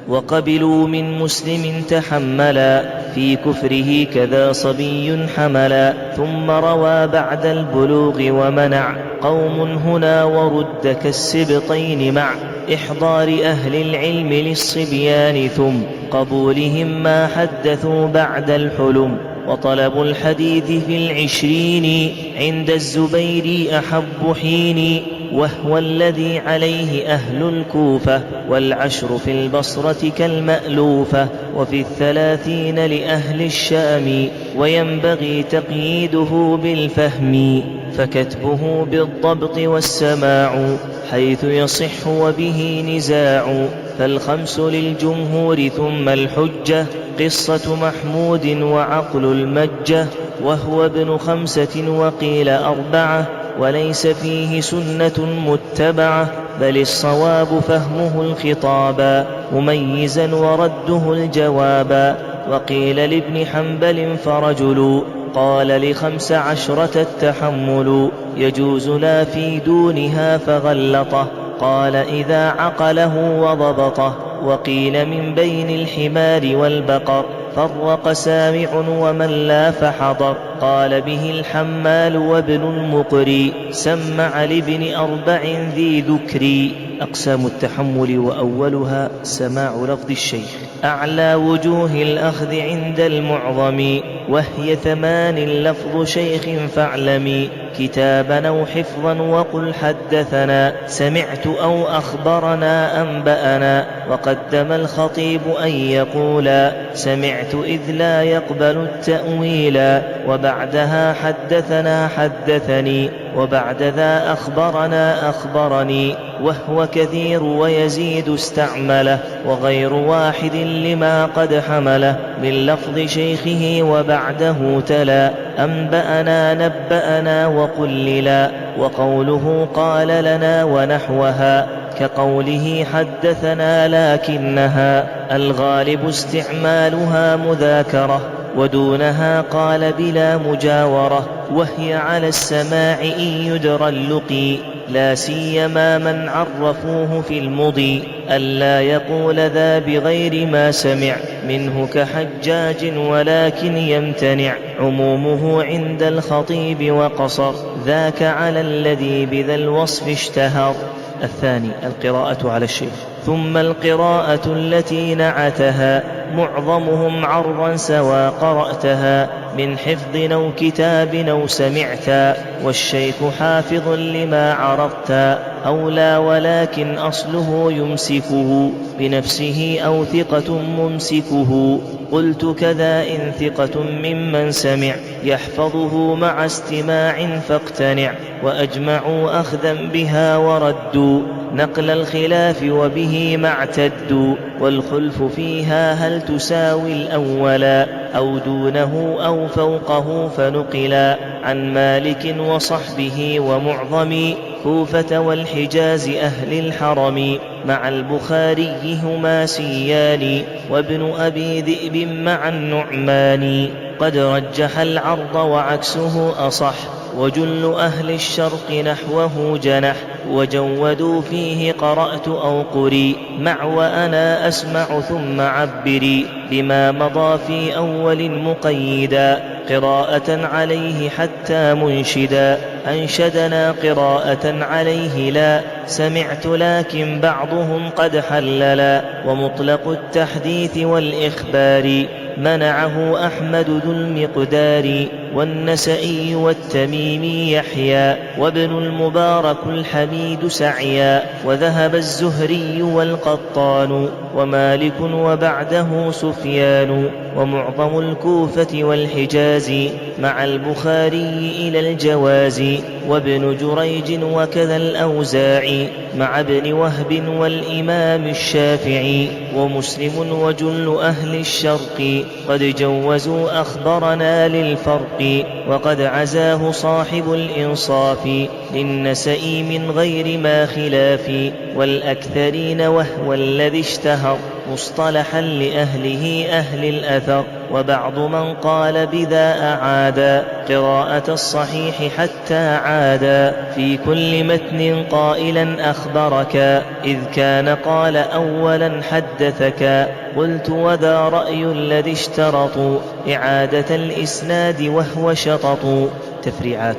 وقبلوا من مسلم تحملا في كفره كذا صبي حملا، ثم روى بعد البلوغ ومنع قوم هنا ورد كالسبطين مع إحضار أهل العلم للصبيان، ثم قبولهم ما حدثوا بعد الحلم، وطلب الحديث في 20 عند الزبير أحب حين، وهو الذي عليه أهل الكوفة، والعشر في البصرة كالمألوفة، وفي 30 لأهل الشام، وينبغي تقييده بالفهم، فكتبه بالضبط والسماع حيث يصح وبه نزاع، فالخمس للجمهور ثم الحجة قصة محمود وعقل المجة، وهو ابن 5 وقيل 4 وليس فيه سنة متبعة، بل الصواب فهمه الخطابا مميزا ورده الجوابا، وقيل لابن حنبل فرجل قال ل15 التحمل يجوز لا في دونها فغلطه، قال إذا عقله وضبطه، وقيل من بين الحمار والبقر فرق سامع ومن لا فحضر، قال به الحمال وابن المقري سمع لابن 4 ذي ذكري. أقسام التحمل وأولها سماع لفظ الشيخ. أعلى وجوه الأخذ عند المعظم وهي 8 لفظ شيخ فاعلمي، كتابا أو حفظا وقل حدثنا سمعت أو أخبرنا أنبأنا، وقدم الخطيب أن يقولا سمعت إذ لا يقبل التأويلا، وبعدها حدثنا حدثني، وبعد ذا أخبرنا أخبرني، وهو كثير ويزيد استعمله، وغير واحد لما قد حمله من لفظ شيخه وبعده تلا أنبأنا نبأنا وقللا، وقوله قال لنا ونحوها كقوله حدثنا لكنها الغالب استعمالها مذاكرة، ودونها قال بلا مجاورة، وهي على السماع إن يدرى اللقي، لا سيما من عرفوه في المضي ألا يقول ذا بغير ما سمع منه كحجاج، ولكن يمتنع عمومه عند الخطيب وقصر، ذاك على الذي بذا الوصف اشتهر. الثاني القراءة على الشيخ. ثم القراءة التي نعتها معظمهم عرضا سوا قرأتها من حفظ أو كتاب أو سمعتا، والشيخ حافظ لما عرضتا أو لا، ولكن أصله يمسكه بنفسه أو ثقة ممسكه. قلت كذا إن ثقة ممن سمع يحفظه مع استماع فاقتنع، وأجمعوا أخذا بها وردوا نقل الخلاف وبه ما اعتدوا، والخلف فيها هل تساوي الأولا أو دونه أو فوقه، فنقلا عن مالك وصحبه ومعظم كوفة والحجاز أهل الحرم، مع البخاري هما سيان وابن أبي ذئب مع النعمان، قد رجح العرض وعكسه أصح، وجل أهل الشرق نحوه جنح، وجودوا فيه قرأت أو قري مع وأنا أسمع ثم عبري، بما مضى في أول مقيدا قراءة عليه حتى منشدا، أنشدنا قراءة عليه لا سمعت، لكن بعضهم قد حللا، ومطلق التحديث والإخبار منعه أحمد ذو المقدار، والنسائي والتميمي يحيى، وابن المبارك الحميد سعيا، وذهب الزهري والقطان ومالك وبعده سفيان، ومعظم الكوفة والحجاز مع البخاري إلى الجواز، وابن جريج وكذا الأوزاعي مع ابن وهب والإمام الشافعي، ومسلم وجل أهل الشرق قد جوزوا أخبرنا للفرق، وقد عزاه صاحب الإنصاف للنسائي من غير ما خلاف، والأكثرين وهو الذي اشتهر مصطلحا لأهله أهل الأثر، وبعض من قال بذا أعادا قراءة الصحيح حتى عادا، في كل متن قائلا أخبرك إذ كان قال أولا حدثك، قلت وذا رأي الذي اشترطوا إعادة الإسناد وهو شطط. تفريعات.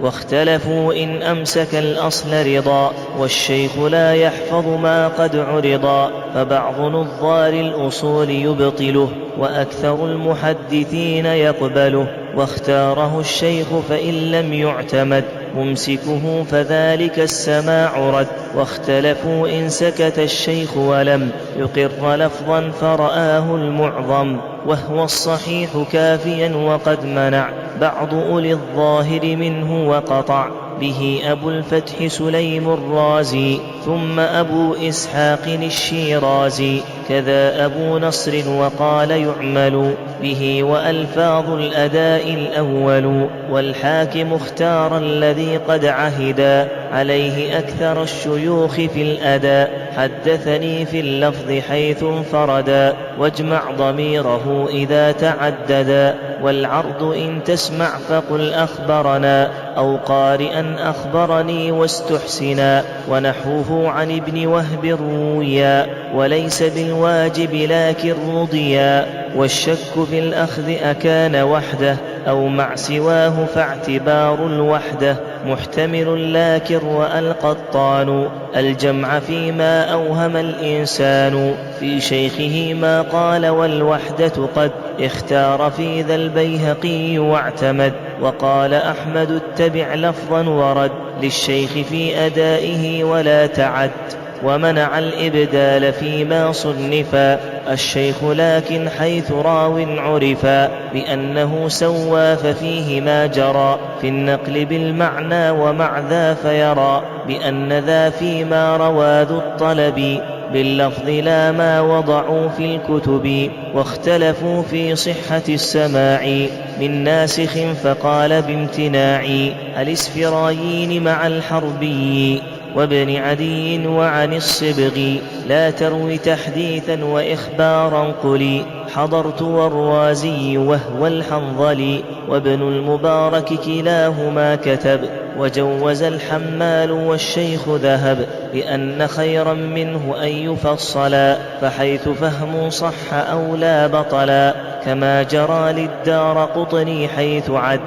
واختلفوا إن أمسك الأصل رضا، والشيخ لا يحفظ ما قد عرضا، فبعض نظار الأصول يبطله، وأكثر المحدثين يقبله، واختاره الشيخ فإن لم يعتمد ممسكه فذلك السماع رد، واختلفوا إن سكت الشيخ ولم يقر لفظا فرآه المعظم، وهو الصحيح كافيا، وقد منع بعض أولي الظاهر منه وقطع به أبو الفتح سليم الرازي، ثم أبو إسحاق الشيرازي، كذا أبو نصر، وقال يعمل به وألفاظ الأداء الأول، والحاكم اختار الذي قد عهدا عليه أكثر الشيوخ في الأداء، حدثني في اللفظ حيث انفردا، واجمع ضميره إذا تعددا، والعرض إن تسمع فقل أخبرنا أو قارئا أخبرني واستحسنا، ونحوه عن ابن وهب رويا، وليس بالواجب لكن رضيا، والشك في الأخذ أكان وحده أو مع سواه فاعتبار الوحدة محتمل، لكن رأى القطان الجمع فيما أوهم الإنسان، في شيخه ما قال والوحدة قد اختار في ذا البيهقي واعتمد، وقال أحمد اتبع لفظا ورد للشيخ في أدائه ولا تعد. ومنع الإبدال فيما صنفا الشيخ، لكن حيث راو عرفا بأنه سوى ففيه ما جرى في النقل بالمعنى ومع ذا فيرى بأن ذا فيما روى ذو الطلب باللفظ لا ما وضعوا في الكتب. واختلفوا في صحة السماع من ناسخ فقال بامتناع الإسفرايين مع الحربي وابن عدي وعن الصبغ لا تروي تحديثا وإخبارا قلي حضرت والرازي وهو الحنظلي وابن المبارك كلاهما كتب وجوز الحمال والشيخ ذهب لأن خيرا منه أن يفصلا فحيث فهم صح أو لا بطلا كما جرى للدار قطني حيث عد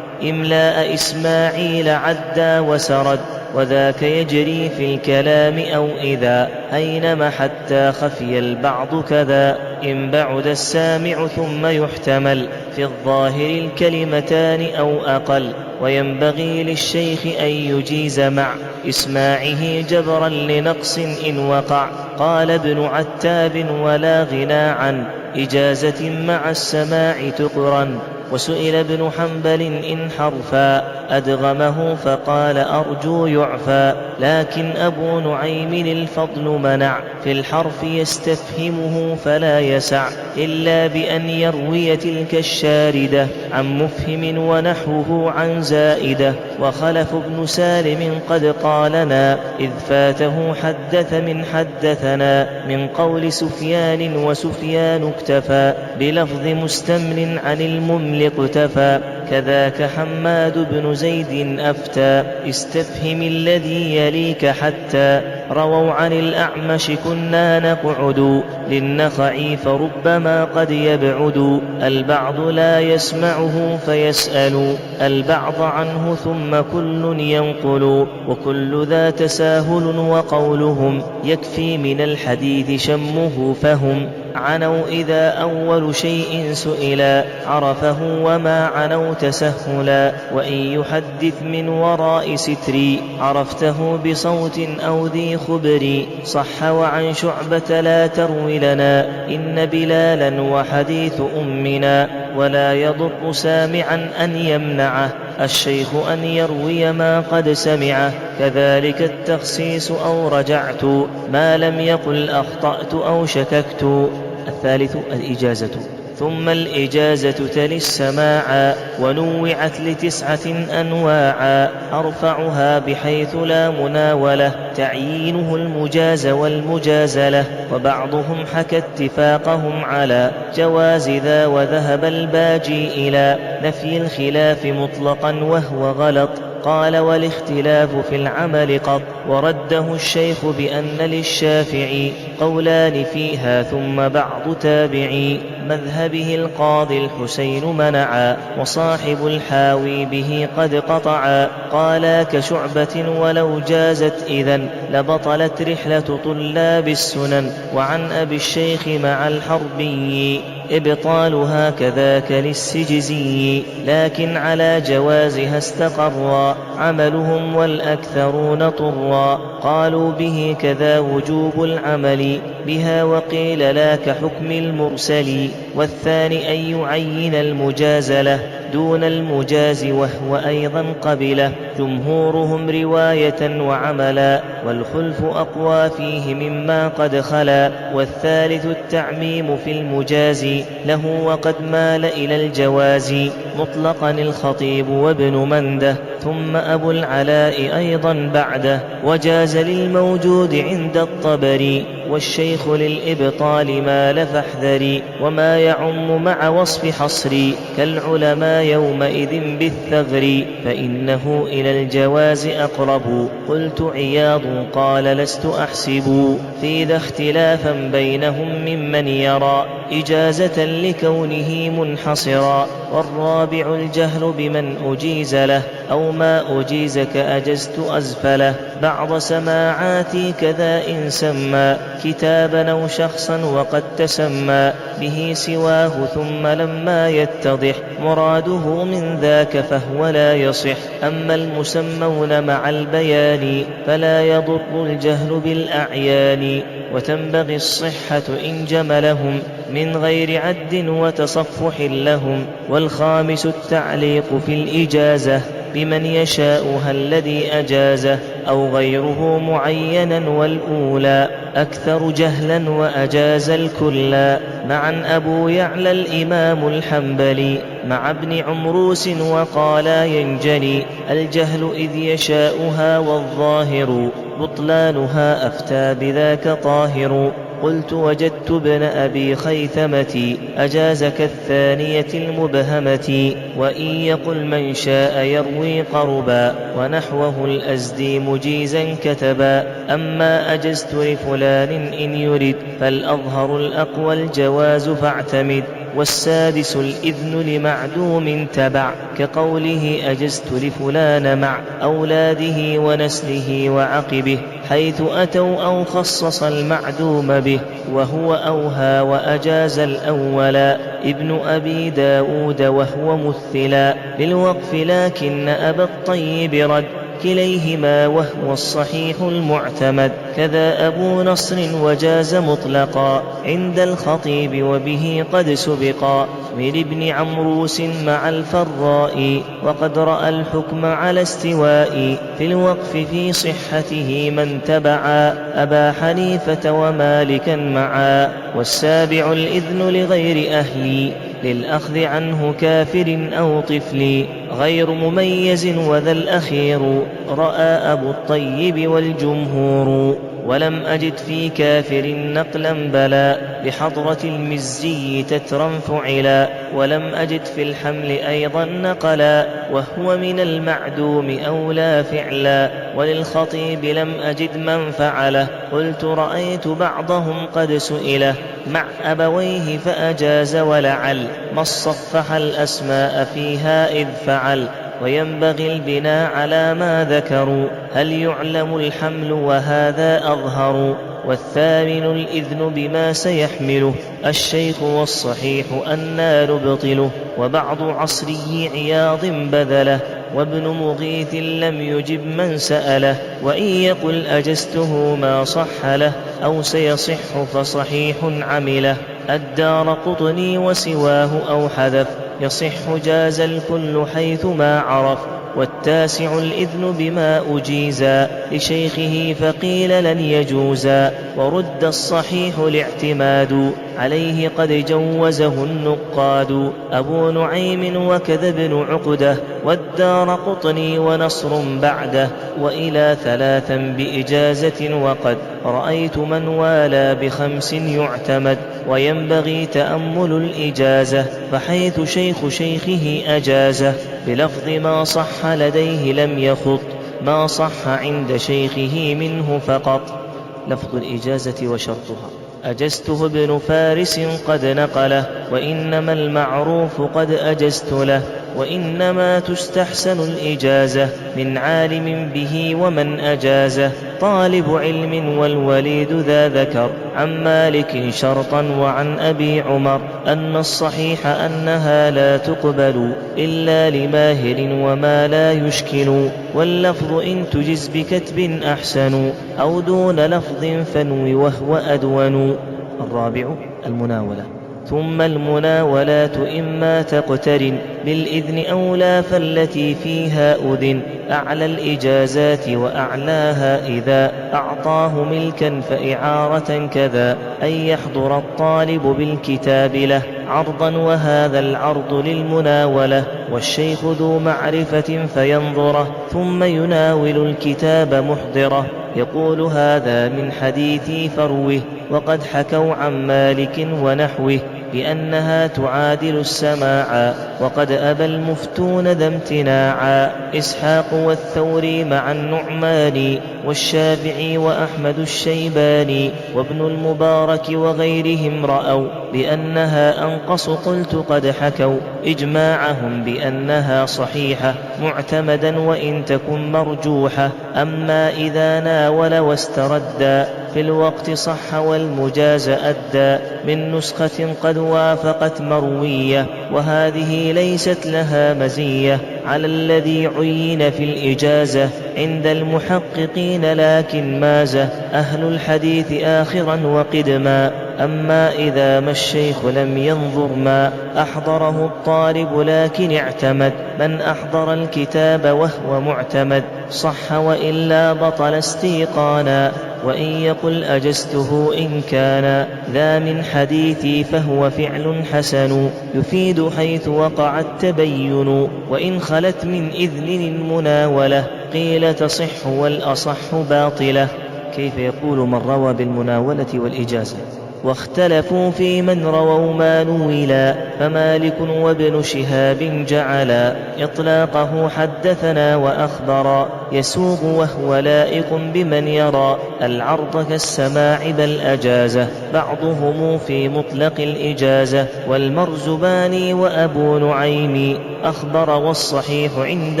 إملاء إسماعيل عدا وسرد وذاك يجري في الكلام أو إذا أينما حتى خفي البعض كذا إن بعد السامع ثم يحتمل في الظاهر الكلمتان أو أقل وينبغي للشيخ أن يجيز مع إسماعه جبرا لنقص إن وقع قال ابن عتاب ولا غنى عن إجازة مع السماع تقرا وسئل ابن حنبل إن حرفا أدغمه فقال أرجو يعفى لكن أبو نعيم الفضل منع في الحرف يستفهمه فلا يسع إلا بأن يروي تلك الشاردة عن مفهم ونحوه عن زائدة وخلف ابن سالم قد قالنا إذ فاته حدث من حدثنا من قول سفيان وسفيان اكتفى بلفظ مستمن عن المملك اقتفى كذاك حماد بن زيد أفتى استفهم الذي يليك حتى رووا عن الأعمش كنا نقعد للنخع فربما قد يبعد البعض لا يسمعه فيسأل البعض عنه ثم كل ينقل وكل ذا تساهل وقولهم يكفي من الحديث شمه فهم عنوا إذا أول شيء سئلا عرفه وما عنوا تسهلا وإن يحدث من وراء ستري عرفته بصوت أو ذي خبري صح وعن شعبة لا تروي لنا إن بلالا وحديث أمنا ولا يضر سامعا أن يمنعه الشيخ أن يروي ما قد سمعه كذلك التخصيص أو رجعت ما لم يقل أخطأت أو شككت. الثالث الإجازة ثم الإجازة تلي السماعا ونوعت ل9 أنواعا أرفعها بحيث لا مناولة تعيينه المجاز والمجازلة وبعضهم حكى اتفاقهم على جواز ذا وذهب الباجي إلى نفي الخلاف مطلقا وهو غلط قال والاختلاف في العمل قط ورده الشيخ بأن للشافعي قولان فيها ثم بعض تابعي مذهبه القاضي الحسين منعا وصاحب الحاوي به قد قطعا قالا كشعبة ولو جازت إذن لبطلت رحلة طلاب السنن وعن أبي الشيخ مع الحربي إبطالها كذاك للسجزي لكن على جوازها استقرا عملهم والأكثرون طرا قالوا به كذا وجوب العمل بها وقيل لا كحكم المرسل والثاني أن يعين المجازلة دون المجاز وهو أيضا قبله جمهورهم رواية وعملا والخلف أقوى فيه مما قد خلا والثالث التعميم في المجاز له وقد مال إلى الجواز مطلقا الخطيب وابن منده ثم أبو العلاء أيضا بعده وجاز للموجود عند الطبري والشيخ للإبطال مال فاحذري وما يعم مع وصف حصري كالعلماء يومئذ بالثغر فإنه إلى الجواز أقرب قلت عياض قال لست أحسب في ذا اختلافا بينهم ممن يرى إجازة لكونه منحصرا والرابع الجهل بمن أجيز له أو ما أجيزك أجزت أزفله بعض سماعاتي كذا إن سمى كتابا أو شخصا وقد تسمى به سواه ثم لما يتضح مراده من ذاك فهو لا يصح. أما المسمون مع البيان فلا يضر الجهل بالأعيان وتنبغي الصحة إن جملهم من غير عد وتصفح لهم. والخامس التعليق في الإجازة بمن يشاؤها الذي أجازه أو غيره معينا والأولى أكثر جهلا وأجاز الكلا. معا أبو يعلى الإمام الحنبلي مع ابن عمروس وقالا ينجلي الجهل إذ يشاؤها والظاهر بطلانها أفتى بذاك طاهر. قلت وجدت ابن أبي خيثمة أجاز كالثانية المبهمة وإن يقل من شاء يروي قربا ونحوه الأزدي مجيزا كتبا. أما أجزت لفلان إن يرد فالأظهر الأقوى الجواز فاعتمد. والسادس الإذن لمعدوم تبع كقوله أجزت لفلان مع أولاده ونسله وعقبه حيث أتوا أو خصص المعدوم به وهو أوهى وأجاز الأولا ابن أبي داود وهو مثلا للوقف لكن أبا الطيب رد كليهما وهو الصحيح المعتمد. كذا أبو نصر وجاز مطلقا عند الخطيب وبه قد سبقا من ابن عمروس مع الفراء وقد رأى الحكم على استواء في الوقف في صحته من تبعا أبا حنيفة ومالكا معا. والسابع الإذن لغير أهلي للأخذ عنه كافر أو طفل غير مميز وذا الأخير رأى أبو الطيب والجمهور. ولم أجد في كافر نقلا بلا بحضرة المزي تترا فعلا ولم أجد في الحمل أيضا نقلا وهو من المعدوم أولى فعلا. وللخطيب لم أجد من فعله قلت رأيت بعضهم قد سئله مع أبويه فأجاز ولعل ما الصفح الأسماء فيها إذ فعل. وينبغي البناء على ما ذكروا هل يعلم الحمل وهذا أظهر. والثامن الإذن بما سيحمله الشيخ والصحيح أنا نبطله وبعض عصري عياض بذله وابن مغيث لم يجب من سأله. وإن يقل أجزته ما صح له أو سيصح فصحيح عمله. الدار قطني وسواه أو حذف يصح جاز الكل حيث ما عرف. والتاسع الإذن بما أجيزا لشيخه فقيل لن يجوزا ورد الصحيح الاعتماد عليه قد جوزه النقاد أبو نعيم وكذا ابن عقدة والدار قطني ونصر بعده وإلى ثلاثا بإجازة وقد رأيت من والى بخمس يعتمد. وينبغي تأمل الإجازة فحيث شيخ شيخه أجازه بلفظ ما صح لديه لم يخط ما صح عند شيخه منه فقط. لفظ الإجازة وشرطها أجزته ابن فارس قد نقله وإنما المعروف قد أجزت له. وإنما تستحسن الإجازة من عالم به ومن أجازه طالب علم والوليد ذا ذكر عن مالك شرطا وعن أبي عمر أن الصحيح أنها لا تقبل إلا لماهر وما لا يشكل. واللفظ إن تجز بكتب أحسن أو دون لفظ فنو وهو أدون. الرابع المناولة ثم المناولات إما تقترن بالإذن أولى فالتي فيها أذن أعلى الإجازات وأعلاها إذا أعطاه ملكا فإعارة كذا أن يحضر الطالب بالكتاب له عرضا وهذا العرض للمناولة والشيخ ذو معرفة فينظره ثم يناول الكتاب محضره يقول هذا من حديثي فروه وقد حكوا عن مالك ونحوه بأنها تعادل السماع، وقد أبى المفتون ذا امتناعا. إسحاق والثوري مع النعمان والشافعي وأحمد الشيباني وابن المبارك وغيرهم رأوا بأنها أنقص، قلت قد حكوا إجماعهم بأنها صحيحة معتمدا وإن تكن مرجوحة. أما إذا ناول واستردا في الوقت صح والمجاز أدى من نسخة قد وافقت مروية، وهذه ليست لها مزية على الذي عين في الإجازة عند المحققين، لكن مازه أهل الحديث آخرا وقدما. أما إذا ما الشيخ لم ينظر ما أحضره الطالب لكن اعتمد، من أحضر الكتاب وهو معتمد صح وإلا بطل استيقانا. وإن يقل أجزته إن كان ذا من حديثي فهو فعل حسن يفيد حيث وقع التبين، وإن خلت من إذن المناولة قيل تصح والأصح باطلة. كيف يقول من روى بالمناولة والإجازة؟ واختلفوا في من رووا ما نولا، فمالك وابن شهاب جعلا إطلاقه حدثنا وأخبرا، يسوغ وهو لائق بمن يرى العرض كالسماع بل أجازه بعضهم في مطلق الإجازة. والمرزباني وأبو نعيم أخبر، والصحيح عند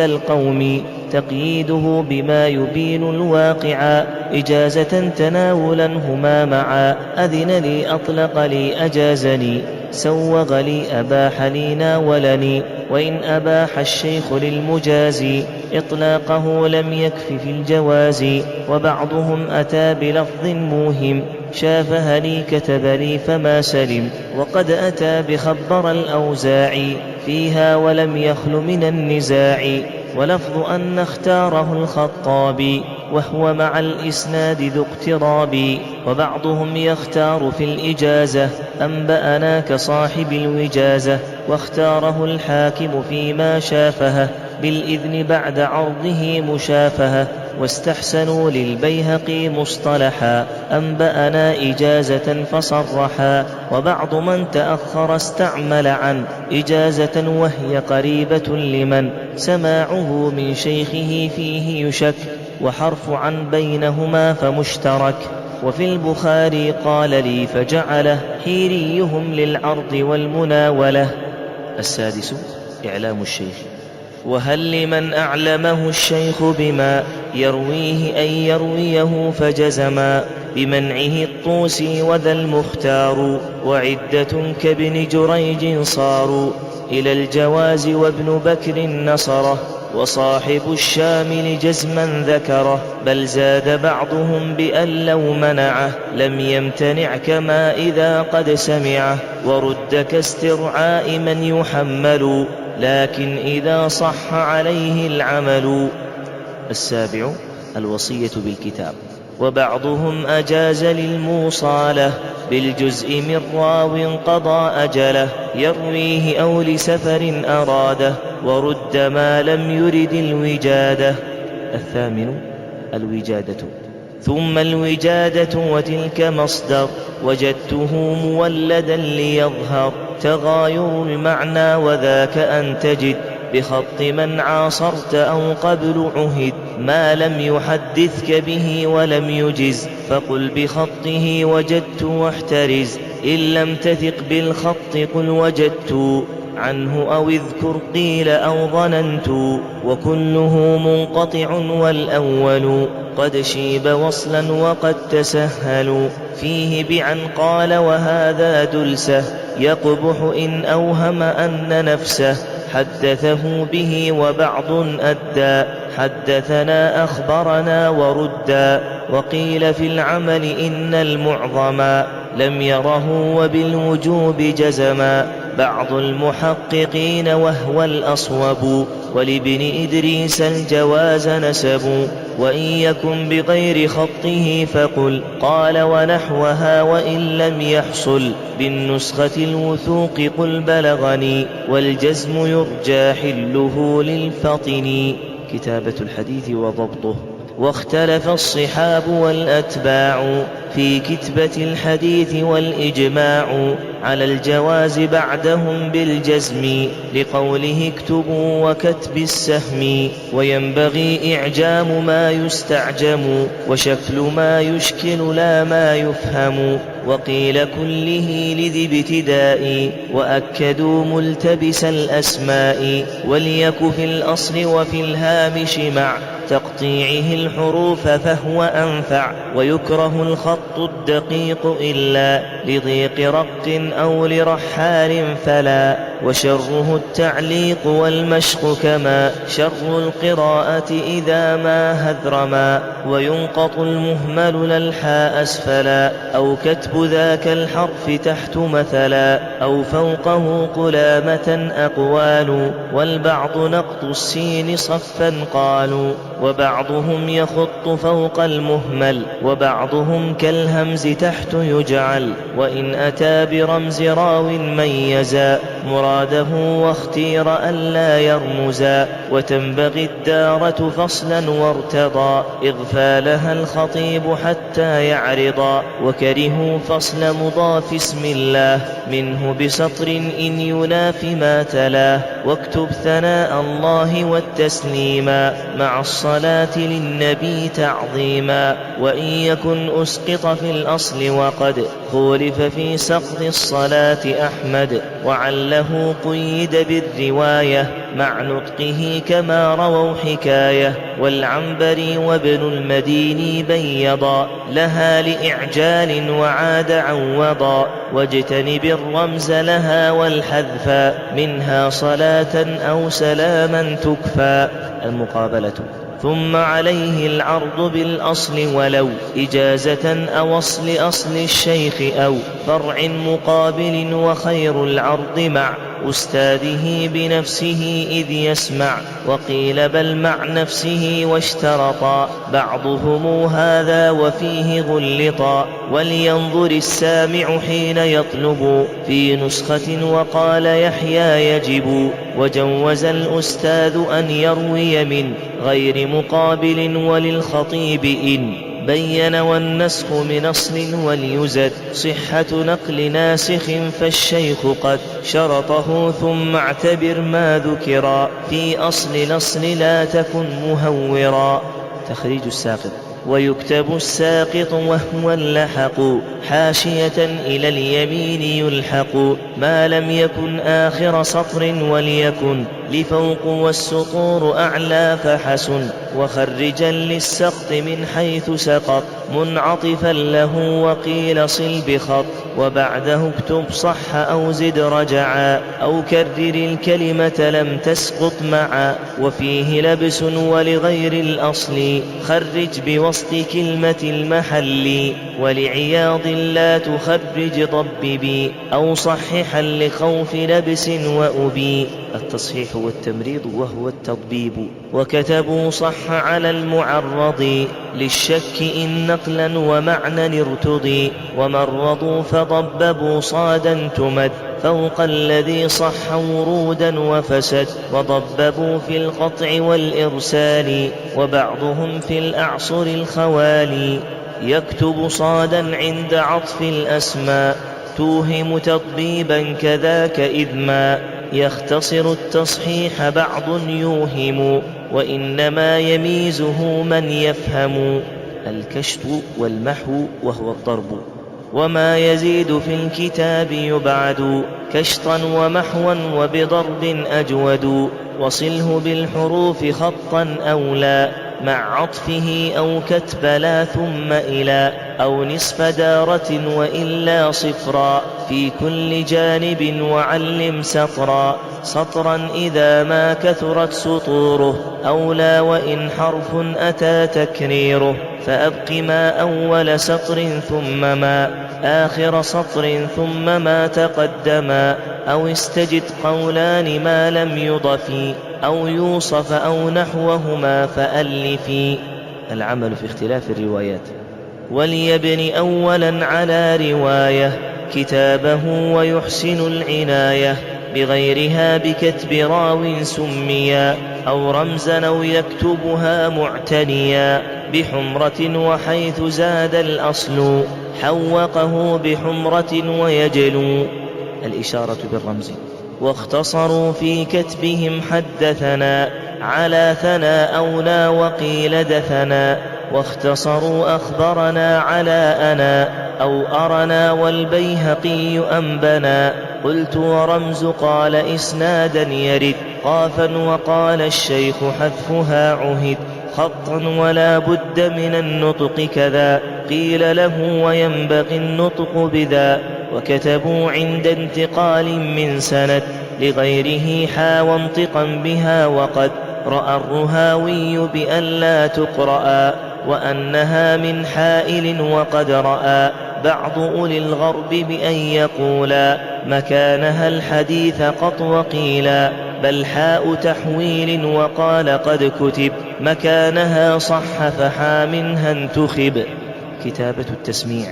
القوم تقييده بما يبين الواقعا، إجازة تناولا هما معا. أذن لي أطلق لي أجازني، سوغ لي أباح لي ناولني. وإن أباح الشيخ للمجازي إطلاقه لم يكف في الجواز. وبعضهم أتى بلفظ موهم، شافه لي كتب لي فما سلم. وقد أتى بخبر الأوزاعي فيها ولم يخل من النزاع. ولفظ أن اختاره الخطابي وهو مع الإسناد ذو اقتراب. وبعضهم يختار في الإجازة أنبأنا كصاحب الوجازة، واختاره الحاكم فيما شافه بالإذن بعد عرضه مشافهة. واستحسنوا للبيهقي مصطلحا أنبأنا إجازة فصرحا. وبعض من تأخر استعمل عن إجازة وهي قريبة لمن سماعه من شيخه فيه يشك، وحرف عن بينهما فمشترك. وفي البخاري قال لي فجعله حيريهم للعرض والمناولة. السادس إعلام الشيخ. وهل لمن أعلمه الشيخ بما يرويه أن يرويه فجزما بمنعه الطوسي وذا المختار، وعدة كابن جريج صاروا إلى الجواز، وابن بكر نصره وصاحب الشامل جزما ذكره. بل زاد بعضهم بأن لو منعه لم يمتنع كما إذا قد سمعه، ورد كاسترعاء من يحمل لكن إذا صح عليه العمل. السابع الوصية بالكتاب. وبعضهم أجاز للموصالة بالجزء من راو قضى أجله يرويه أو لسفر أراده، ورد ما لم يرد الوجادة. الثامن الوجادة. ثم الوجادة وتلك مصدر وجدته مولدا ليظهر تغاير المعنى، وذاك أن تجد بخط من عاصرت أو قبل عهد ما لم يحدثك به ولم يجز، فقل بخطه وجدت واحترز. إن لم تثق بالخط قل وجدت عنه أو اذكر قيل أو ظننت، وكله منقطع والأول قد شيب وصلا وقد تسهل فيه بعن قال وهذا دلسه، يقبح إن أوهم أن نفسه حدثه به وبعض أدى حدثنا أخبرنا وردا. وقيل في العمل إن المعظما لم يره وبالوجوب جزما بعض المحققين وهو الأصوب، ولابن إدريس الجواز نسبوا. وإن يكن بغير خطه فقل قال ونحوها، وإن لم يحصل بالنسخة الوثوق قل بلغني، والجزم يرجى حله للفطن. كتابة الحديث وضبطه. واختلف الصحاب والأتباع في كتبة الحديث والإجماع على الجواز بعدهم بالجزم لقوله اكتبوا وكتب السهم. وينبغي إعجام ما يستعجم وشكل ما يشكل لا ما يفهم. وقيل كله لذي ابتداء وأكدوا ملتبس الأسماء. وليك في الأصل وفي الهامش مع تقطيعه الحروف فهو أنفع. ويكره الخط الدقيق إلا لضيق رق أو لرحال فلا. وشره التعليق والمشق كما شر القراءة إذا ما هذرما. وينقط المهمل للحاء أسفلا أو كتب ذاك الحرف تحت مثلا أو فوقه قلامة أقوال. والبعض نقط السين صفا قالوا وبعضهم يخط فوق المهمل وبعضهم كالهمز تحت يجعل. وإن أتى برمز راو ميزا مراده واختير ألا يرمزا. وتنبغي الدارة فصلا وارتضى إغفالها الخطيب حتى يعرضا. وكرهوا فصل مضاف اسم الله منه بسطر إن يناف ما تلاه. واكتب ثناء الله والتسليما مع الصلاة للنبي تعظيما. وإن يكن أسقط في الأصل وقد خولف في سقط الصلاة أحمد. وعله قيد بالرواية مع نطقه كما رووا حكاية. والعنبري وابن المديني بيضا لها لإعجال وعاد عوضا. واجتنب الرمز لها والحذفا منها صلاة أو سلاما تكفى. المقابلة. ثم عليه العرض بالأصل ولو إجازة أو أصل الشيخ أو فرع مقابل. وخير العرض مع أستاذه بنفسه إذ يسمع. وقيل بل مع نفسه واشترطا بعضهم هذا وفيه غلطا. ولينظر السامع حين يطلب في نسخة وقال يحيى يجب. وجوز الأستاذ أن يروي من غير مقابل وللخطيب إن بين والنسخ من أصل. وليزد صحة نقل ناسخ فالشيخ قد شرطه ثم اعتبر ما ذكرا في أصل الأصل لا تكن مهورا. تخريج الساقط. ويكتب الساقط وهو اللحق حاشية إلى اليمين يلحق ما لم يكن آخر سطر. وليكن لفوق والسطور أعلى فحسن. وخرجا للسقط من حيث سقط منعطفا له وقيل صل بخط. وبعده اكتب صح أو زد رجعا أو كرر الكلمة لم تسقط معا. وفيه لبس ولغير الأصل خرج بوسط كلمة المحل. ولعياض لا تخرج ضببي أو صححا لخوف لبس وأبي. التصحيح والتمريض وهو التضبيب. وكتبوا صح على المعرض للشك إن نقلا ومعنى ارتضي. ومرضوا فضببوا صادا تمد فوق الذي صح ورودا وفسد. وضببوا في القطع والإرسال وبعضهم في الأعصر الخوالي. يكتب صادا عند عطف الأسماء توهم تضبيبا كذاك إذ ما يختصر التصحيح بعض يوهم. وإنما يميزه من يفهم. الكشط والمحو وهو الضرب. وما يزيد في الكتاب يبعد كشطا ومحوا وبضرب أجود. وصله بالحروف خطا أولى مع عطفه أو كتب لا ثم إلى أو نصف دارة وإلا صفرا في كل جانب. وعلم سطرا سطرا إذا ما كثرت سطوره أولى. وإن حرف أتى تكريره فأبق ما أول سطر ثم ما آخر سطر ثم ما تقدما. أو استجد قولان ما لم يضف أو يوصف أو نحوهما فألفي. العمل في اختلاف الروايات. وليبن أولا على رواية كتابه ويحسن العناية بغيرها بكتب راو سميا أو رمزا أو يكتبها معتنيا بحمرة وحيث زاد الأصل حوقه بحمرة ويجلو. الإشارة بالرمز. واختصروا في كتبهم حدثنا على ثنا أولى وقيل دثنا، واختصروا أخبرنا على أنا أو أرنا والبيهقي أنبنا. قلت ورمز قال إسنادا يرد قافا وقال الشيخ حذفها عهد خطا ولا بد من النطق كذا قيل له وينبغي النطق بذا. وكتبوا عند انتقال من سند لغيره حا وانطقا بها وقد رأى الرهاوي بأن لا تقرأ وأنها من حائل وقد رأى بعض أولي الغرب بأن يقولا مكانها الحديث قط وقيلا بل حاء تحويل وقال قد كتب مكانها صح فحا منها انتخب. كتابة التسميع.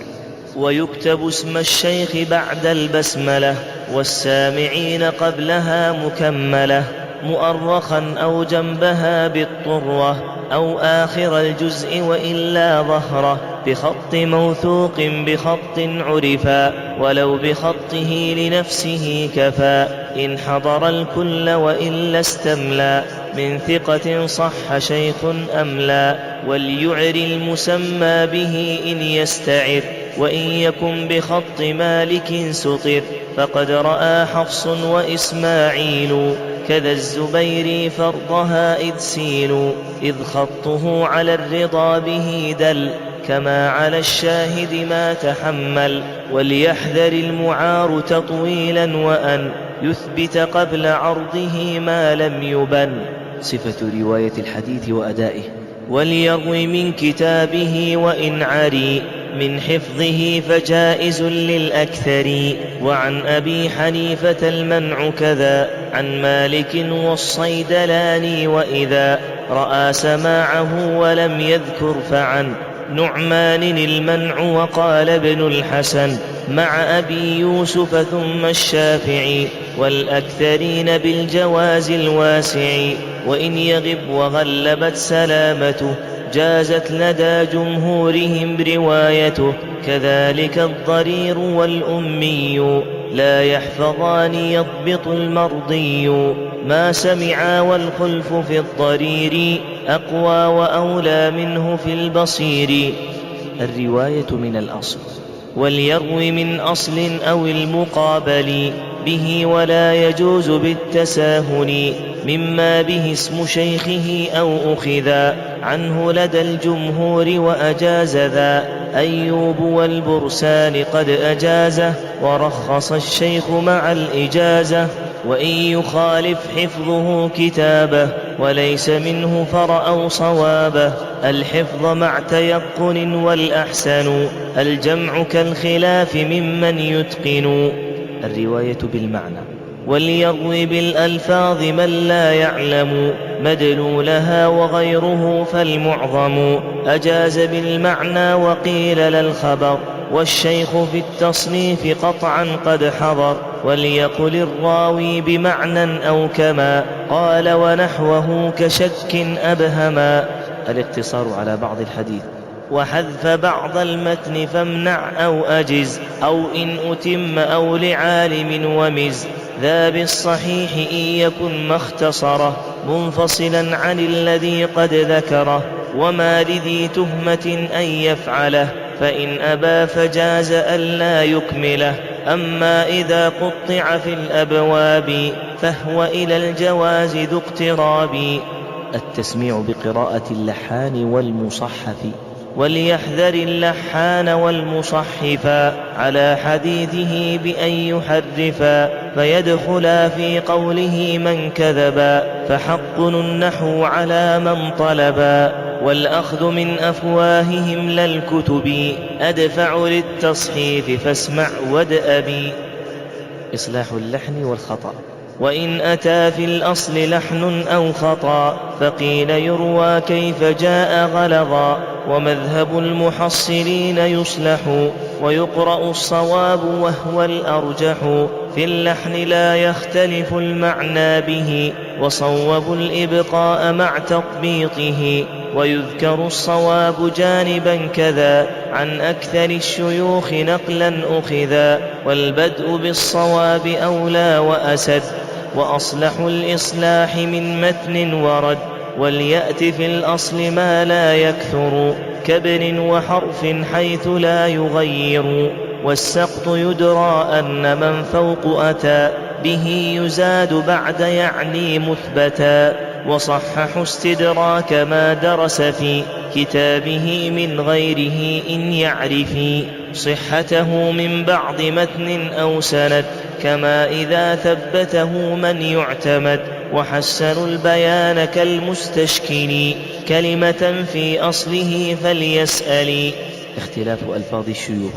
ويكتب اسم الشيخ بعد البسملة والسامعين قبلها مكملة مؤرخا أو جنبها بالطروة أو آخر الجزء وإلا ظهره بخط موثوق بخط عرفا ولو بخطه لنفسه كفى إن حضر الكل وإلا استملا من ثقة صح شيخ أملا. وليعر المسمى به إن يستعر وإن يكن بخط مالك سطر فقد رأى حفص وإسماعيل كذا الزبير فرضها إذ سيل إذ خطه على الرضا به دل كما على الشاهد ما تحمل. وليحذر المعار تطويلا وأن يثبت قبل عرضه ما لم يبن. صفة رواية الحديث وأدائه. وليروي من كتابه وإن عري من حفظه فجائز للأكثر. وعن أبي حنيفة المنع كذا عن مالك والصيدلاني وإذا رأى سماعه ولم يذكر فعن نعمان المنع. وقال ابن الحسن مع أبي يوسف ثم الشافعي والأكثرين بالجواز الواسع. وإن يغب وغلبت سلامته جازت لدى جمهورهم روايته. كذلك الضرير والأمي لا يحفظان يضبط المرضي ما سمعا والخلف في الضرير أقوى وأولى منه في البصير. الرواية من الأصل. وليروي من أصل أو المقابل به ولا يجوز بالتساهل مما به اسم شيخه أو أخذا عنه لدى الجمهور وأجاز ذا أيوب والبرسان قد أجازه ورخص الشيخ مع الإجازة. وإن يخالف حفظه كتابه وليس منه فرأوا صوابه الحفظ مع تيقن والأحسن الجمع كالخلاف ممن يتقن. الرواية بالمعنى. وليروي بالألفاظ من لا يعلم مدلولها وغيره فالمعظم أجاز بالمعنى وقيل للخبر والشيخ في التصنيف قطعا قد حضر. وليقل الراوي بمعنى أو كما قال ونحوه كشك أبهما. الاقتصار على بعض الحديث. وحذف بعض المتن فامنع أو أجز أو إن أتم أو لعالم ومز ذا بالصحيح إن يكن ما اختصره منفصلا عن الذي قد ذكره وما لذي تهمة أن يفعله فإن أبى فجاز ألا يكمله. أما إذا قطع في الأبواب فهو إلى الجواز ذو اقتراب. التسميع بقراءة اللحان والمصحف. وليحذر اللحان والمصحفا على حديثه بأن يحرفا فيدخلا في قوله من كذبا فحق النحو على من طلبا. والأخذ من أفواههم للكتب أدفع للتصحيف فاسمع وادأبي. إصلاح اللحن والخطأ. وإن أتى في الأصل لحن أو خطأ فقيل يروى كيف جاء غلظا. ومذهب المحصلين يصلح ويقرأ الصواب وهو الأرجح في اللحن لا يختلف المعنى به، وصوب الإبقاء مع تطبيقه، ويذكر الصواب جانبا كذا، عن أكثر الشيوخ نقلا أخذا، والبدء بالصواب أولى وأسد، وأصلح الإصلاح من متن ورد، وليأت في الأصل ما لا يكثر، كابن وحرف حيث لا يغير، والسقط يدرى أن من فوق أتى به يزاد بعد يعني مثبتا، وصحح استدراك ما درس في كتابه من غيره إن يعرف صحته من بعض متن أو سند، كما إذا ثبته من يعتمد، وحسنوا البيان كالمستشكل كلمة في أصله فليسأل. اختلاف ألفاظ الشيوخ.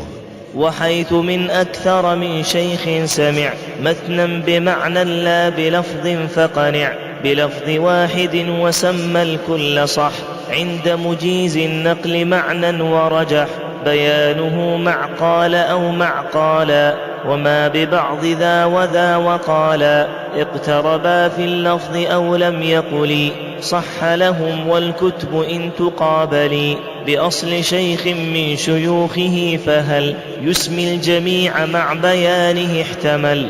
وحيث من أكثر من شيخ سمع متنا بمعنى لا بلفظ فقنع، بلفظ واحد وسمى الكل صح، عند مجيز النقل معنى ورجح، بيانه مع قال أو مع قالا، وما ببعض ذا وذا وقالا، اقتربا في اللفظ أو لم يقل، صح لهم والكتب إن تقابل، بأصل شيخ من شيوخه فهل يسمي الجميع مع بيانه احتمل.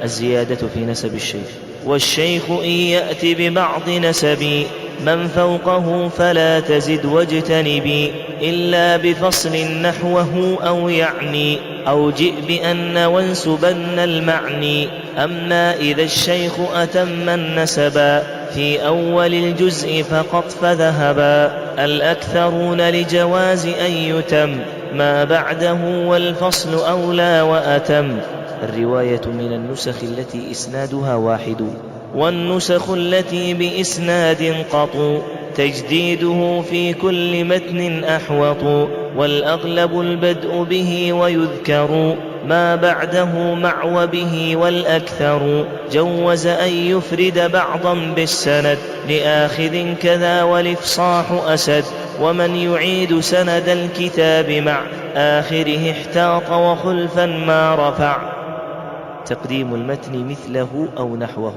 الزيادة في نسب الشيخ. والشيخ إن يأتي ببعض نسب من فوقه فلا تزد واجتنبي، إلا بفصل نحوه أو يعني، أو جئ بأن وانسبن المعني، أما إذا الشيخ أتم النسبا في أول الجزء فقط فذهبا، الأكثرون لجواز أن يتم ما بعده، والفصل أولى وأتم. الرواية من النسخ التي إسنادها واحد، والنسخ التي بإسناد قطو تجديده في كل متن أحوط، والأغلب البدء به ويذكر ما بعده مع وبه، والأكثر جوز أن يفرد بعضا بالسند لآخذ كذا، والإفصاح أسد، ومن يعيد سند الكتاب مع آخره احتاط وخلفا ما رفع. تقديم المتن مثله أو نحوه.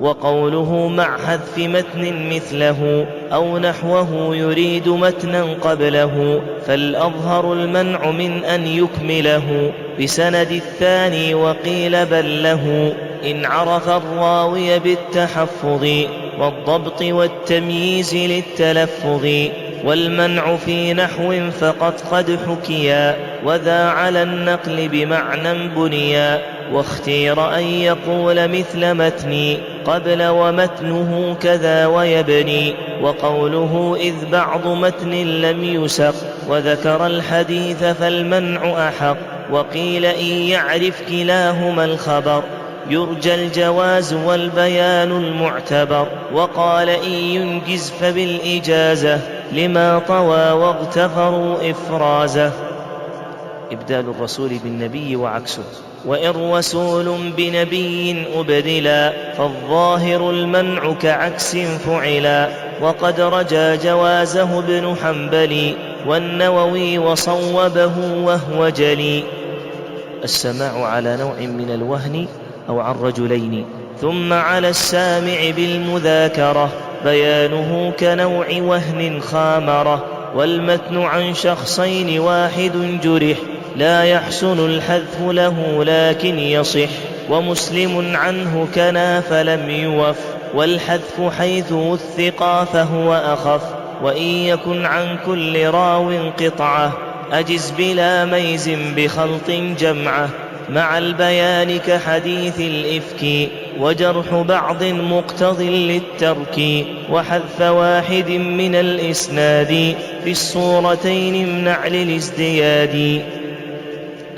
وقوله مع حذف متن مثله أو نحوه يريد متنا قبله، فالأظهر المنع من أن يكمله بسند الثاني، وقيل بل له إن عرف الراوي بالتحفظ والضبط والتمييز للتلفظ، والمنع في نحو فقد قد حكيا، وذا على النقل بمعنى بنيا، واختير أن يقول مثل متني قبل ومتنه كذا ويبني، وقوله إذ بعض متن لم يسق وذكر الحديث فالمنع أحق، وقيل إن يعرف كلاهما الخبر يرجى الجواز والبيان المعتبر، وقال إن ينجز فبالإجازة لما طوى واغتفروا إفرازه. إبدال الرسول بالنبي وعكسه. وإن رسول بنبي أبدلا فالظاهر المنع كعكس فعلا، وقد رجى جوازه ابن حنبل والنووي وصوبه وهو جلي. السماع على نوع من الوهن أو عن رجلين. ثم على السامع بالمذاكرة بيانه كنوع وهن خامرة، والمتن عن شخصين واحد جرح لا يحسن الحذف له لكن يصح، ومسلم عنه كنا فلم يوف، والحذف حيث وثقا فهو أخف، وإن يكن عن كل راو قطعة أجز بلا ميز بخلط جمعة، مع البيان كحديث الإفك، وجرح بعض مقتض للترك، وحذف واحد من الإسناد في الصورتين امنع للازدياد.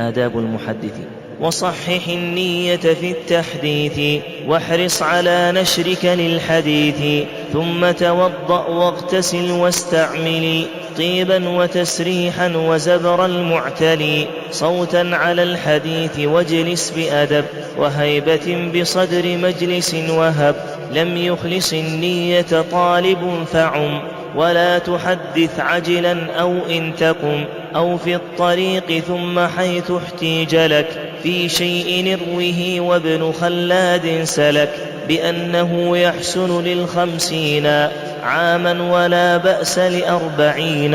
آداب المحدث. وصحح النية في التحديث، واحرص على نشرك للحديث، ثم توضأ واغتسل واستعمل طيبا وتسريحا وزبر المعتلي، صوتا على الحديث واجلس بأدب، وهيبة بصدر مجلس وهب، لم يخلص النية طالب فعم، ولا تحدث عجلا أو إن تقم، أو في الطريق ثم حيث احتيج لك في شيء اروه. وابن خلاد سلك بأنه يحسن ل50 عاما ولا بأس ل40.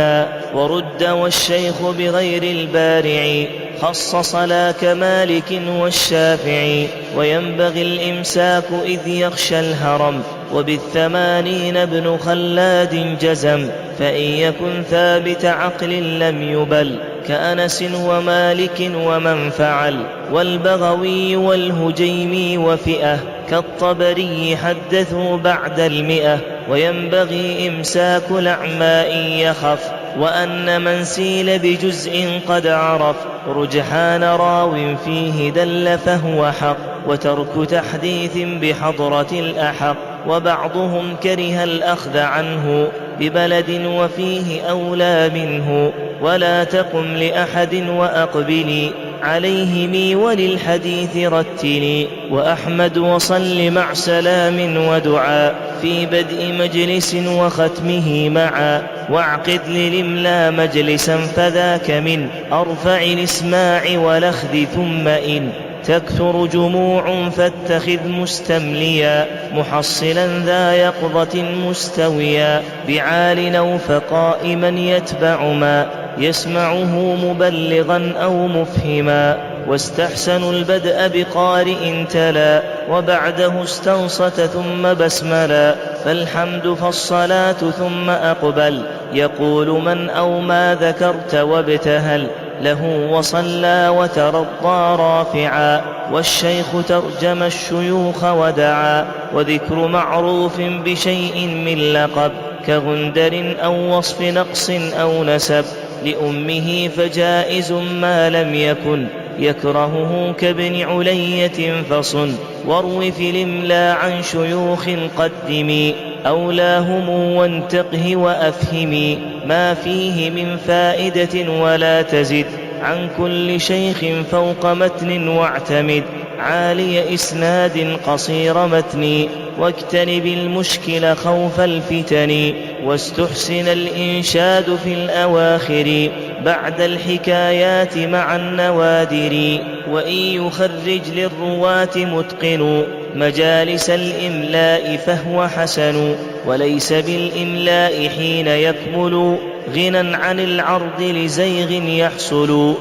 ورد والشيخ بغير البارع خصص لا كمالك والشافعي. وينبغي الإمساك إذ يخشى الهرم. وبال80 ابن خلاد جزم. فإن يكن ثابت عقل لم يبل كأنس ومالك ومن فعل. والبغوي والهجيمي وفئة كالطبري حدثوا بعد 100. وينبغي إمساك الأعمى إن يخف. وأن من سيل بجزء قد عرف رجحان راو فيه دل فهو حق. وترك تحديث بحضرة الأحق. وبعضهم كره الأخذ عنه ببلد وفيه أولى منه. ولا تقم لأحد وأقبلي عليهم وللحديث رتلي. وأحمد وصل مع سلام ودعاء في بدء مجلس وختمه معا. واعقد للإملا مجلسا فذاك من أرفع الإسماع والأخذ. ثم إن تكثر جموع فاتخذ مستمليا محصلا ذا يقظة مستويا بعال أو فقائما يتبع ما يسمعه مبلغا أو مفهما. واستحسن البدء بقارئ تلا وبعده استنصت ثم بسملا. فالحمد فالصلاة ثم أقبل يقول من أو ما ذكرت وابتهل له وصلى وترضى رافعا. والشيخ ترجم الشيوخ ودعا. وذكر معروف بشيء من لقب كغندر أو وصف نقص أو نسب لأمه فجائز ما لم يكن يكرهه كابن علية فصن. وارو في الإملا عن شيوخ قدمي أولاهم وانتقه وأفهمي ما فيه من فائدة ولا تزد عن كل شيخ فوق متن. واعتمد عالي إسناد قصير متن. واجتنب المشكل خوف الفتن. واستحسن الإنشاد في الأواخر بعد الحكايات مع النوادر. وإن يخرج للرواة متقن مجالس الإملاء فهو حسن. وليس بالإملاء حين يكمل غنى عن العرض لزيغ يحصل.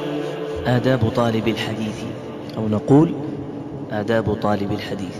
آداب طالب الحديث، أو نقول آداب طالب الحديث.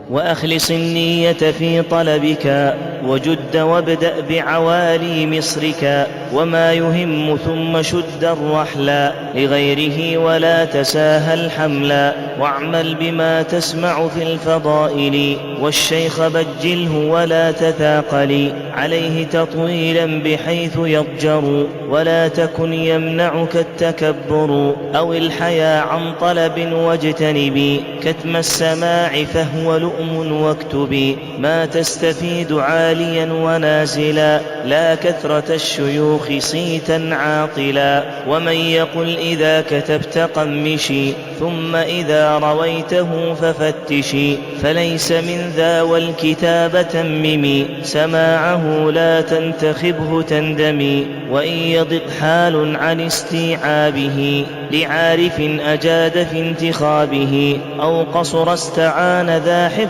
وأخلص النية في طلبك وجد وابدأ بعوالي مصرك. وما يهم ثم شد الرحلا لغيره ولا تساهل حملا. واعمل بما تسمع في الفضائل والشيخ بجله ولا تثاقل عليه تطويلا بحيث يضجر. ولا تكن يمنعك التكبر أو الحيا عن طلب. واجتنبي كتم السماع فهو لؤم. واكتبي ما تستفيد عاليا ونازلا لا كثرة الشيوخ صيتا عاطلا. ومن يقل إذا كتبت قمشي ثم إذا رويته ففتشي فليس من ذا والكتاب تممي سماعه لا تنتخبه تندمي. وإن يضق حال عن استيعابه لعارف أجاد في انتخابه أو قصر استعان ذا حفظ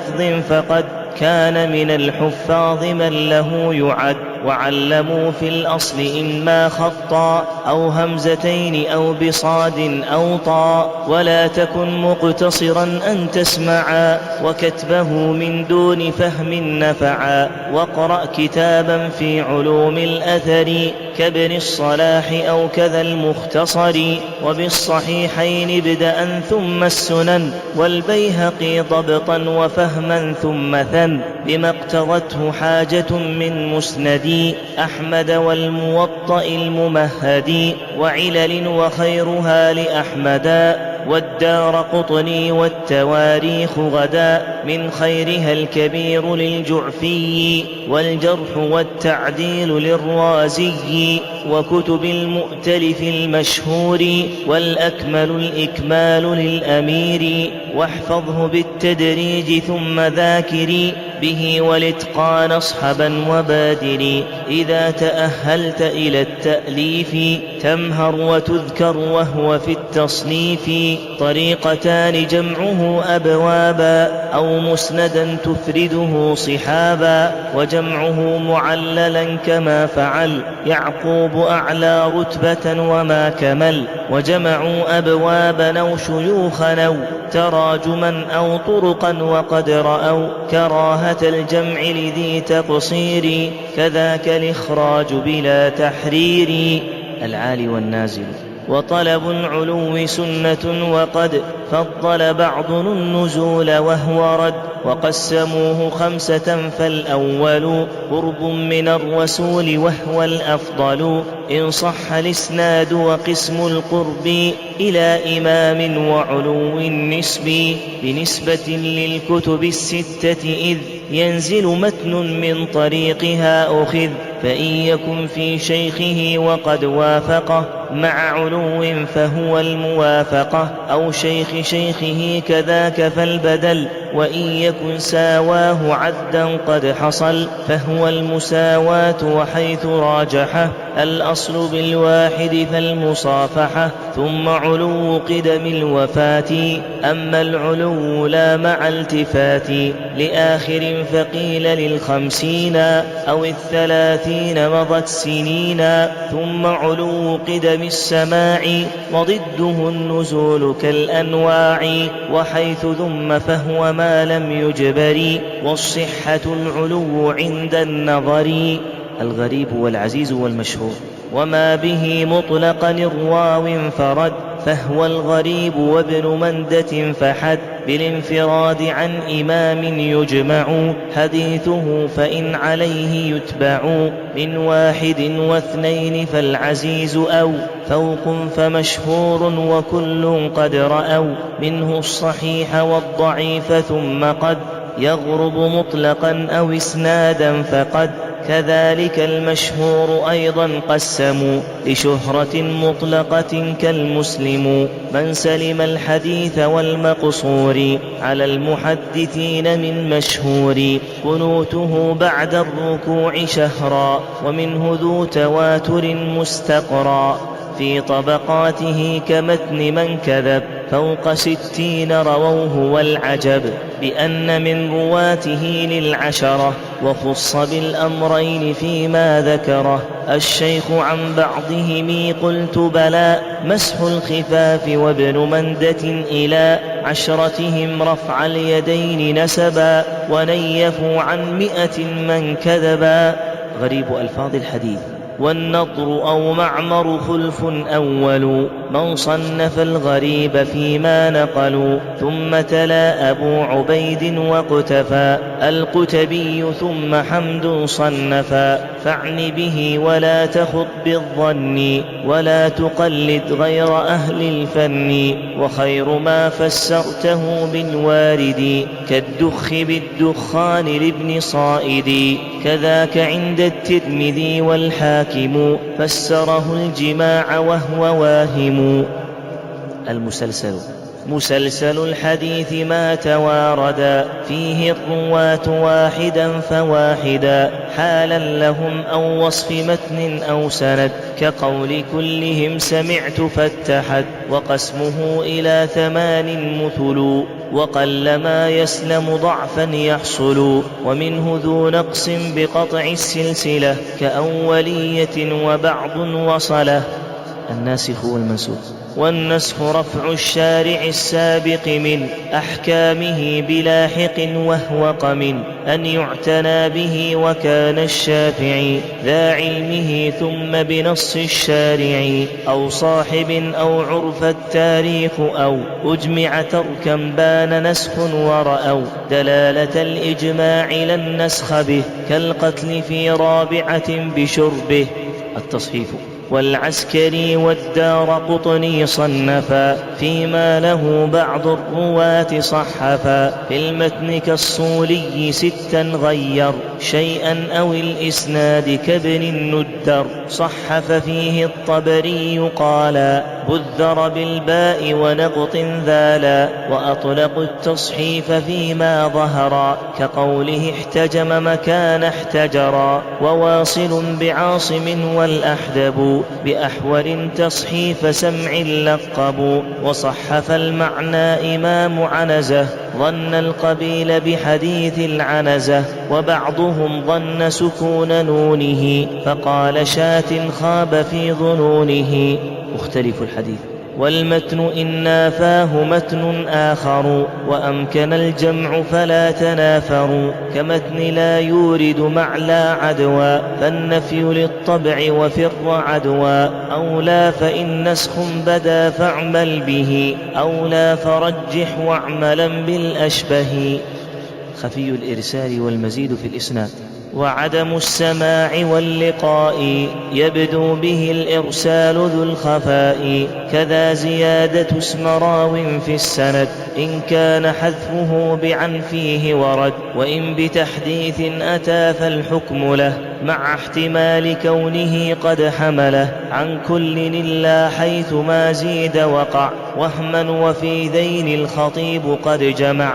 فقد كان من الحفاظ من له يعد. وعلموا في الأصل إما خطا أو همزتين أو بصاد أو طاء. ولا تكن مقتصرا أن تسمعا وكتبه من دون فهم نفعا. واقرأ كتابا في علوم الأثر كابن الصلاح أو كذا المختصر. وبالصحيحين ابدأ ثم السنن والبيهقي ضبطا وفهما ثم ثن بما اقتضته حاجة من مسند أحمد والموطأ الممهد. وعلل وخيرها لأحمدا والدار قطني والتواريخ غدا من خيرها الكبير للجعفي والجرح والتعديل للرازي. وكتب المؤتلف المشهور والأكمل الإكمال للأمير. واحفظه بالتدريج ثم ذاكري به والاتقان اصحبا وبادري. إذا تأهلت إلى التأليف تمهر وتذكر وهو في التصنيف طريقتان جمعه أبوابا أو مسندا تفرده صحابا وجمعه معللا كما فعل يعقوب أعلى رتبة وما كمل وجمعوا أبوابا أو شيوخا أو تراجما أو طرقا وقد رأوا كراهة الجمع لذي تقصير كذاك الإخراج بلا تحرير. العالي والنازل. وطلب العلو سنة وقد فضل بعضنا النزول وهو رد وقسموه 5 فالأول قرب من الرسول وهو الأفضل إن صح الإسناد وقسم القرب إلى إمام وعلو النسب بنسبة للكتب 6 إذ ينزل متن من طريقها أخذ فإن يكن في شيخه وقد وافقه مع علو فهو الموافقة أو شيخ شيخه كذاك فالبدل وإن يكن ساواه عدا قد حصل فهو المساواة وحيث راجحه الأصل بالواحد فالمصافحة ثم علو قدم الوفاة أما العلو لا مع التفات لآخر فقيل لل50 أو 30 مضت سنين ثم علو قدم السماع وضده النزول كالأنواع وحيث ذم فهو ما لم يجبر والصحة العلو عند النظر. الغريب والعزيز والمشهور. وما به مطلقا الواو انفرد فهو الغريب وابن مندة فحد بالانفراد عن إمام يجمع حديثه فإن عليه يتبع من 1 و2 فالعزيز أو فوق فمشهور وكل قد رأوا منه الصحيح والضعيف ثم قد يغرب مطلقا أو إسنادا فقد كذلك المشهور أيضا قسموا لشهرة مطلقة كالمسلم من سلم الحديث والمقصور على المحدثين من مشهور قنوته بعد الركوع شهرا ومنه ذو تواتر مستقرا في طبقاته كمتن من كذب فوق 60 رووه والعجب بأن من رواته لل10 وخص بالأمرين فيما ذكره الشيخ عن بعضهم قلت بلى مسح الخفاف وابن مندة إلى 10 رفع اليدين نسبا ونيفوا عن 100 من كذبا. غريب ألفاظ الحديث. والنضر أو معمر خلف أول من صنف الغريب فيما نقلوا ثم تلا أبو عبيد واقتفى القتبي ثم حمد صنفا فاعن به ولا تخط بالظن ولا تقلد غير أهل الفن وخير ما فسرته بالوارد كالدخ بالدخان لابن صائد كذاك عند الترمذي والحاكم فسره الجماع وهو واهم. المسلسل. مسلسل الحديث ما تواردا فيه الرواة واحدا فواحدا حالا لهم أو وصف متن أو سند كقول كلهم سمعت فاتحد وقسمه إلى 8 مثل وقل ما يسلم ضعفا يحصل ومنه ذو نقص بقطع السلسلة كأولية وبعض وصله. الناسخ والمنسوخ. والنسخ رفع الشارع السابق من أحكامه بلاحق وهو قمن أن يعتنى به وكان الشافعي ذا علمه ثم بنص الشارع أو صاحب أو عرف التاريخ أو أجمع تركا بان نسخ ورأوا دلالة الإجماع لن نسخ به كالقتل في رابعة بشربه. التصحيف. والعسكري والدار قطني صنفا فيما له بعض الرواة صحفا في المتن كالصولي 6 غير شيئا أو الإسناد كابن الندر صحف فيه الطبري قالا بذر بالباء ونقط ذالا، وأطلقوا التصحيف فيما ظهرا، كقوله احتجم مكان احتجرا. وواصل بعاصم والأحدب، بأحور تصحيف سمع لقبوا. وصحف المعنى إمام عنزة، ظن القبيل بحديث العنزة. وبعضهم ظن سكون نونه، فقال شاة خاب في ظنونه. مختلف الحديث. والمتن إن نافاه متن آخر، وأمكن الجمع فلا تنافروا. كمتن لا يورد مع لا عدوى، فالنفي للطبع وفر عدوى. أولى فإن نسخ بدا فاعمل به، أولى فرجح واعملا بالأشبه. خفي الإرسال والمزيد في الإسناد. وعدم السماع واللقاء، يبدو به الإرسال ذو الخفاء. كذا زيادة اسم راو في السند، إن كان حذفه بعن فيه ورد. وإن بتحديث أتى فالحكم له، مع احتمال كونه قد حمله عن كل إلا حيث ما زيد وقع، وهما وفي ذين الخطيب قد جمع.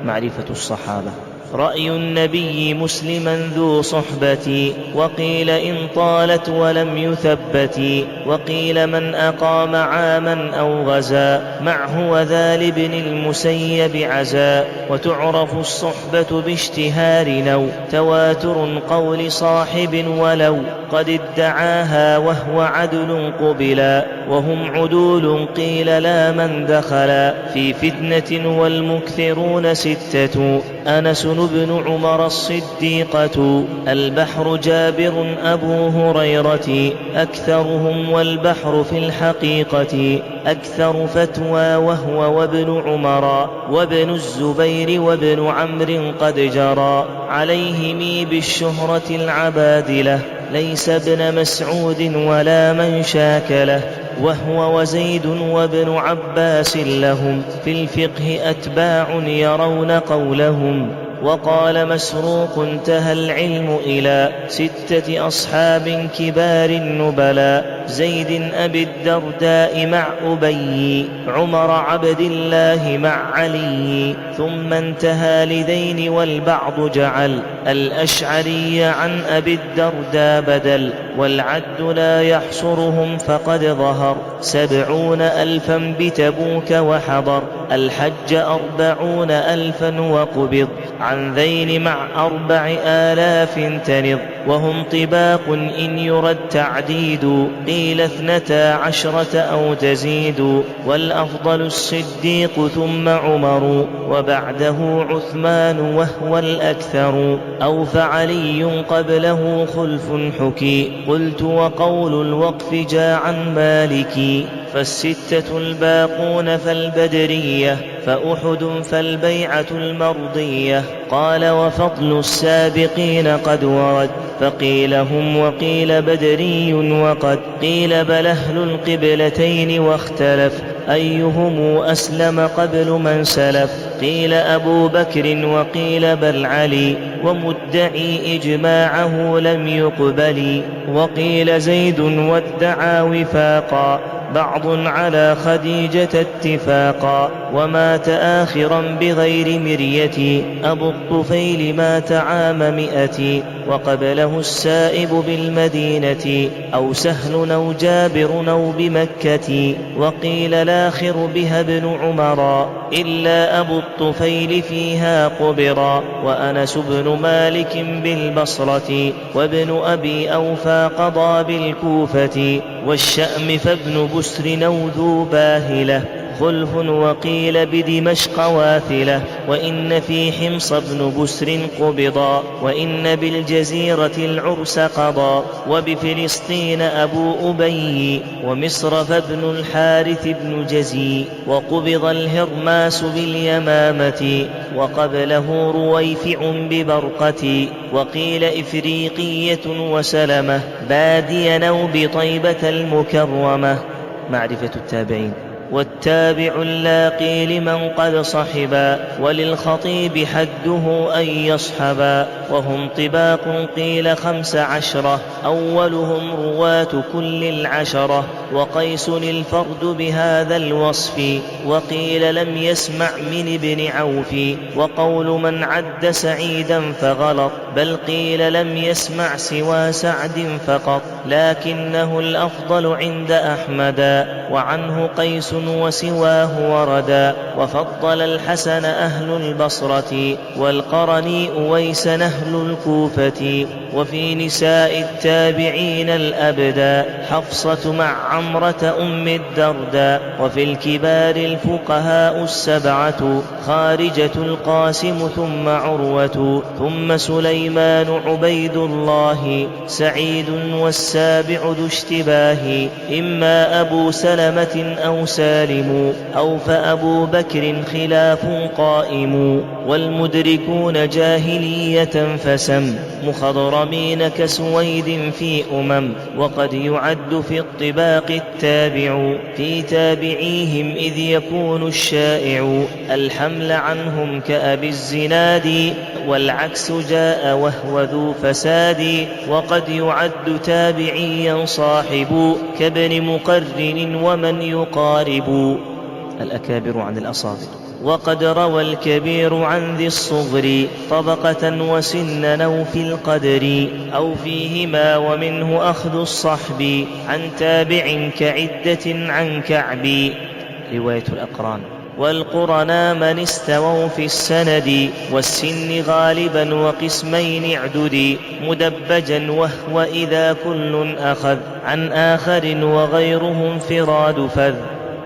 معرفة الصحابة. رأي النبي مسلما ذو صحبة، وقيل إن طالت ولم يثبت. وقيل من أقام عاما أو غزا، معه وذا لابن المسيب عزا. وتعرف الصحبة باشتهار نو، تواتر قول صاحب ولو قد ادعاها وهو عدل قبلا. وهم عدول قيل لا من دخلا، في فتنة والمكثرون 6. أنس بن عمر الصديقة، البحر جابر أبو هريرة. أكثرهم والبحر في الحقيقة، أكثر فتوى وهو وابن عمر. وابن الزبير وابن عمرو قد جرى، عليهم بالشهرة العبادلة. ليس ابن مسعود ولا من شاكله، وهو وزيد وابن عباس لهم في الفقه أتباع يرون قولهم. وقال مسروق انتهى العلم إلى 6 أصحاب كبار النبلاء، زيد أبي الدرداء مع أبي، عمر عبد الله مع علي. ثم انتهى لذين والبعض جعل الأشعري عن أبي الدرداء بدل. والعد لا يحصرهم فقد ظهر 70,000 بتبوك وحضر، الحج 40,000 وقبض. عن ذين مع 4,000 تنض، وهم طباق إن يرد تعديد. قيل 12 أو تزيد، والأفضل الصديق ثم عمر، وبعده عثمان وهو الأكثر. أو فعلي قبله خلف حكي، قلت وقول الوقف جاء عن مالك. فال6 الباقون فالبدرية، فأحد فالبيعة المرضية. قال وفضل السابقين قد ورد، فقيل هم وقيل بدري وقد قيل بل أهل القبلتين، واختلف أيهم أسلم قبل من سلف. قيل أبو بكر وقيل بل علي، ومدعي إجماعه لم يقبل. وقيل زيد وادعى وفاقا، بعض على خديجة اتفاقا. ومات آخرا بغير مرية، أبو الطفيل مات عام 100. وقبله السائب بالمدينة، أو سهل أو جابر أو بمكة. وقيل الآخر بها ابن عمر، إلا أبو الطفيل فيها قبرا. وأنس بن مالك بالبصرة، وابن أبي أوفى قضى بالكوفة. والشأم فابن بسر أو ذو باهلة، خلف وقيل بدمشق واثلة. وإن في حمص بن بسر قبضا، وإن بالجزيرة العرس قضى. وبفلسطين أبو أبي، ومصر فابن الحارث بن جزي. وقبض الهرماس باليمامة، وقبله رويفع ببرقة. وقيل إفريقية وسلمة، باديا أو بطيبة المكرمة. معرفة التابعين. والتابع اللاقي لمن قد صحبا، وللخطيب حده أن يصحبا. وهم طباق قيل 15، أولهم رواة كل 10، وقيس الفرد بهذا الوصف، وقيل لم يسمع من ابن عوف. وقول من عد سعيدا فغلط، بل قيل لم يسمع سوى سعد فقط، لكنه الأفضل عند أحمدا، وعنه قيس وسواه وردا. وفضل الحسن أهل البصرة، والقرني أويس أهل الكوفة. وفي نساء التابعين الأبدا، حفصة مع عمرة أم الدرداء. وفي الكبار الفقهاء 7، خارجة القاسم ثم عروة، ثم سليمان عبيد الله، سعيد والسابع ذو اشتباه، إما أبو سلمة أو سالم، أو فأبو بكر خلاف قائم. والمدركون جاهلية فسم، مخضرمين كسويد في وقد يعد في الطباق التابع، في تابعيهم إذ يكون الشائع الحمل عنهم كأبي الزناد، والعكس جاء وهو ذو فساد. وقد يعد تابعيا صاحب، كابن مقرن ومن يقارب. الأكابر عن الأصابع. وقد روى الكبير عن ذي الصغر طبقة وسنا أو في القدر، أو فيهما، ومنه أخذ الصحب عن تابع كعدة عن كعب. رواية الأقران. والقرنا من استووا في السند والسن غالبا، وقسمين اعدد مدبجا، وهو إذا كل أخذ عن آخر، وغيرهم انفراد فذ.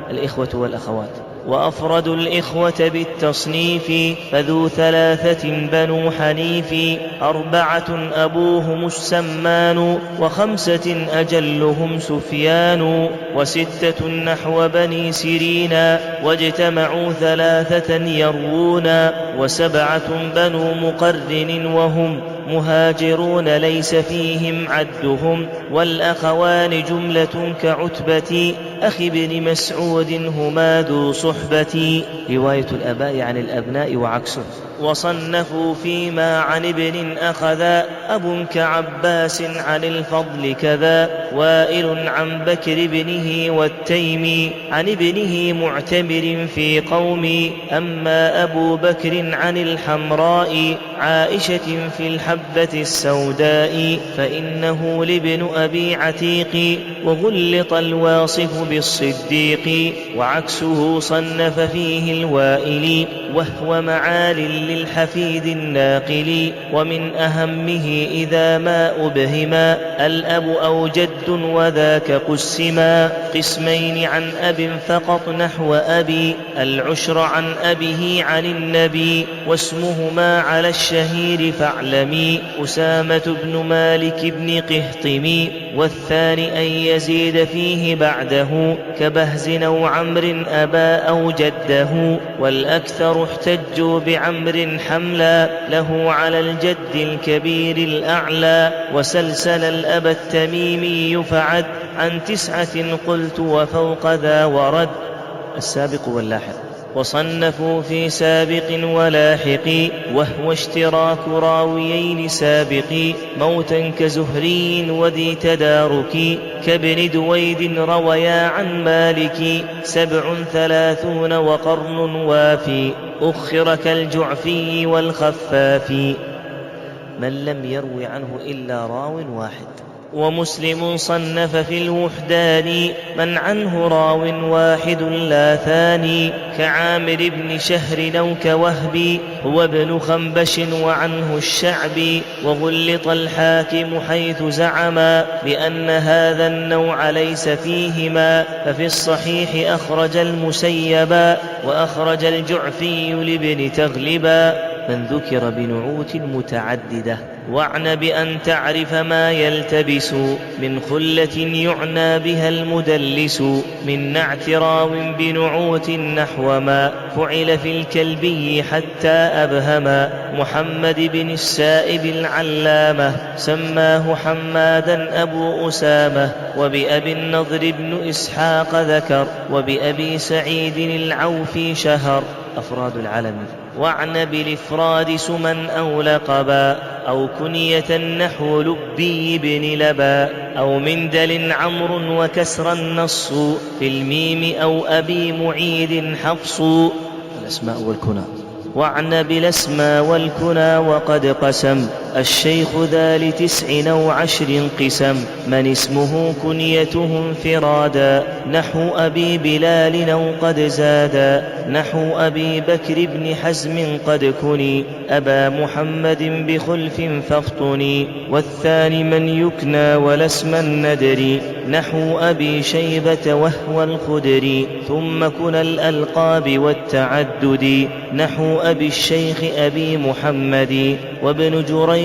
الإخوة والأخوات. وأفرد الإخوة بالتصنيف، فذو 3 بنو حنيف، 4 أبوهم السمان، و5 أجلهم سفيان، و6 نحو بني سيرين، واجتمعوا 3 يروون، و7 بنو مقرن، وهم مهاجرون ليس فيهم عدهم. والأخوان جملة كعتبة أخي بن مسعود، هما ذو صحبة. رواية الآباء عن الأبناء وعكسه. وصنفوا فيما عن ابن أخذا، أب كعباس عن الفضل كذا، وائل عن بكر بنه والتيمي عن ابنه معتمر في قومي. أما أبو بكر عن الحمراء عائشة في الحبة السوداء، فإنه لابن أبي عتيق، وغلط الواصف بالصديق. وعكسه صنف فيه الوائل، وهو معال للحفيد الناقل. ومن أهمه إذا ما أبهما الأب أو جد، وذاك قسما قسمين عن أب فقط نحو أبي، العشر عن أبيه عن النبي. واسمهما على الشهير فاعلمي، أسامة بن مالك بن قهطمي، والثاني أن يزيد فيه بعده، كبهز أو عمرو أبا أو جده. والأكثر احتجوا بعمر حملا، له على الجد الكبير الأعلى. وسلسل الأب التميمي فعد، عن 9 قلت وفوق ذا ورد. السابق واللاحق. وصنفوا في سابق ولاحق، وهو اشتراك راويين سابق، موتا كزهري وذي تدارك، كابن دويد رويا عن مالك، 37 وقرن وافي، أخر كالجعفي والخفاف. من لم يروي عنه إلا راو واحد. ومسلم صنف في الوحدان، من عنه راو واحد لا ثاني، كعامر بن شهر أو كوهب، هو ابن خنبش وعنه الشعبي. وغلط الحاكم حيث زعما بأن هذا النوع ليس فيهما، ففي الصحيح أخرج المسيبا، وأخرج الجعفي لابن تغلبا. من ذكر بنعوت متعددة، واعن بأن تعرف ما يلتبس، من خلة يعنى بها المدلس، من نعت راو بنعوت نحو ما فعل في الكلبي حتى أبهما. محمد بن السائب العلامة سماه حمادا أبو أسامة، وبأبي النضر بن إسحاق ذكر، وبأبي سعيد العوفي شهر. أفراد العلم. واعن بالإفراد سما أو لقبا، أو كنية نحو لبي بن لبا، أو من دل عمرو وكسر النص في الميم، أو أبي معيد حفص. الأسماء والكنى. واعن بالأسماء والكنى وقد قسم الشيخ ذا ل9 أو 10 قسم، من اسمه كنيته انفرادا نحو أبي بلال أو قد زادا، نحو أبي بكر بن حزم قد كني أبا محمد بخلف فافطني، والثاني من يكنى ولا اسما ندري نحو أبي شيبة وهو الخدري، ثم كنى الألقاب والتعدد نحو أبي الشيخ أبي محمد، وابن جريج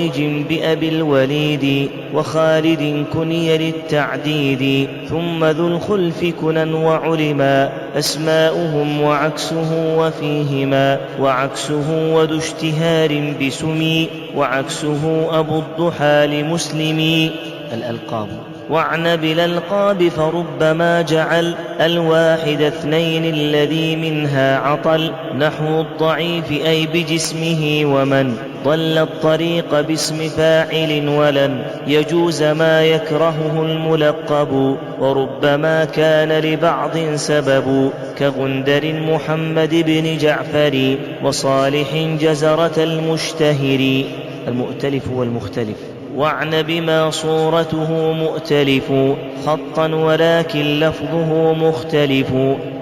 بأبي الوليد، وخالد كني للتعديد، ثم ذو الخلف كنى وعلما أسماؤهم وعكسه وفيهما، وعكسه وذو اشتهار بسمي، وعكسه أبو الضحى لمسلم. الألقاب. واعن بالألقاب فربما جعل الواحد 2 الذي منها عطل، نحو الضعيف أي بجسمه، ومن ضل الطريق باسم فاعل، ولن يجوز ما يكرهه الملقب، وربما كان لبعض سبب كغندر محمد بن جعفر، وصالح جزرة المشتهر. المؤتلف والمختلف. واعن بما صورته مؤتلف خطا ولكن لفظه مختلف،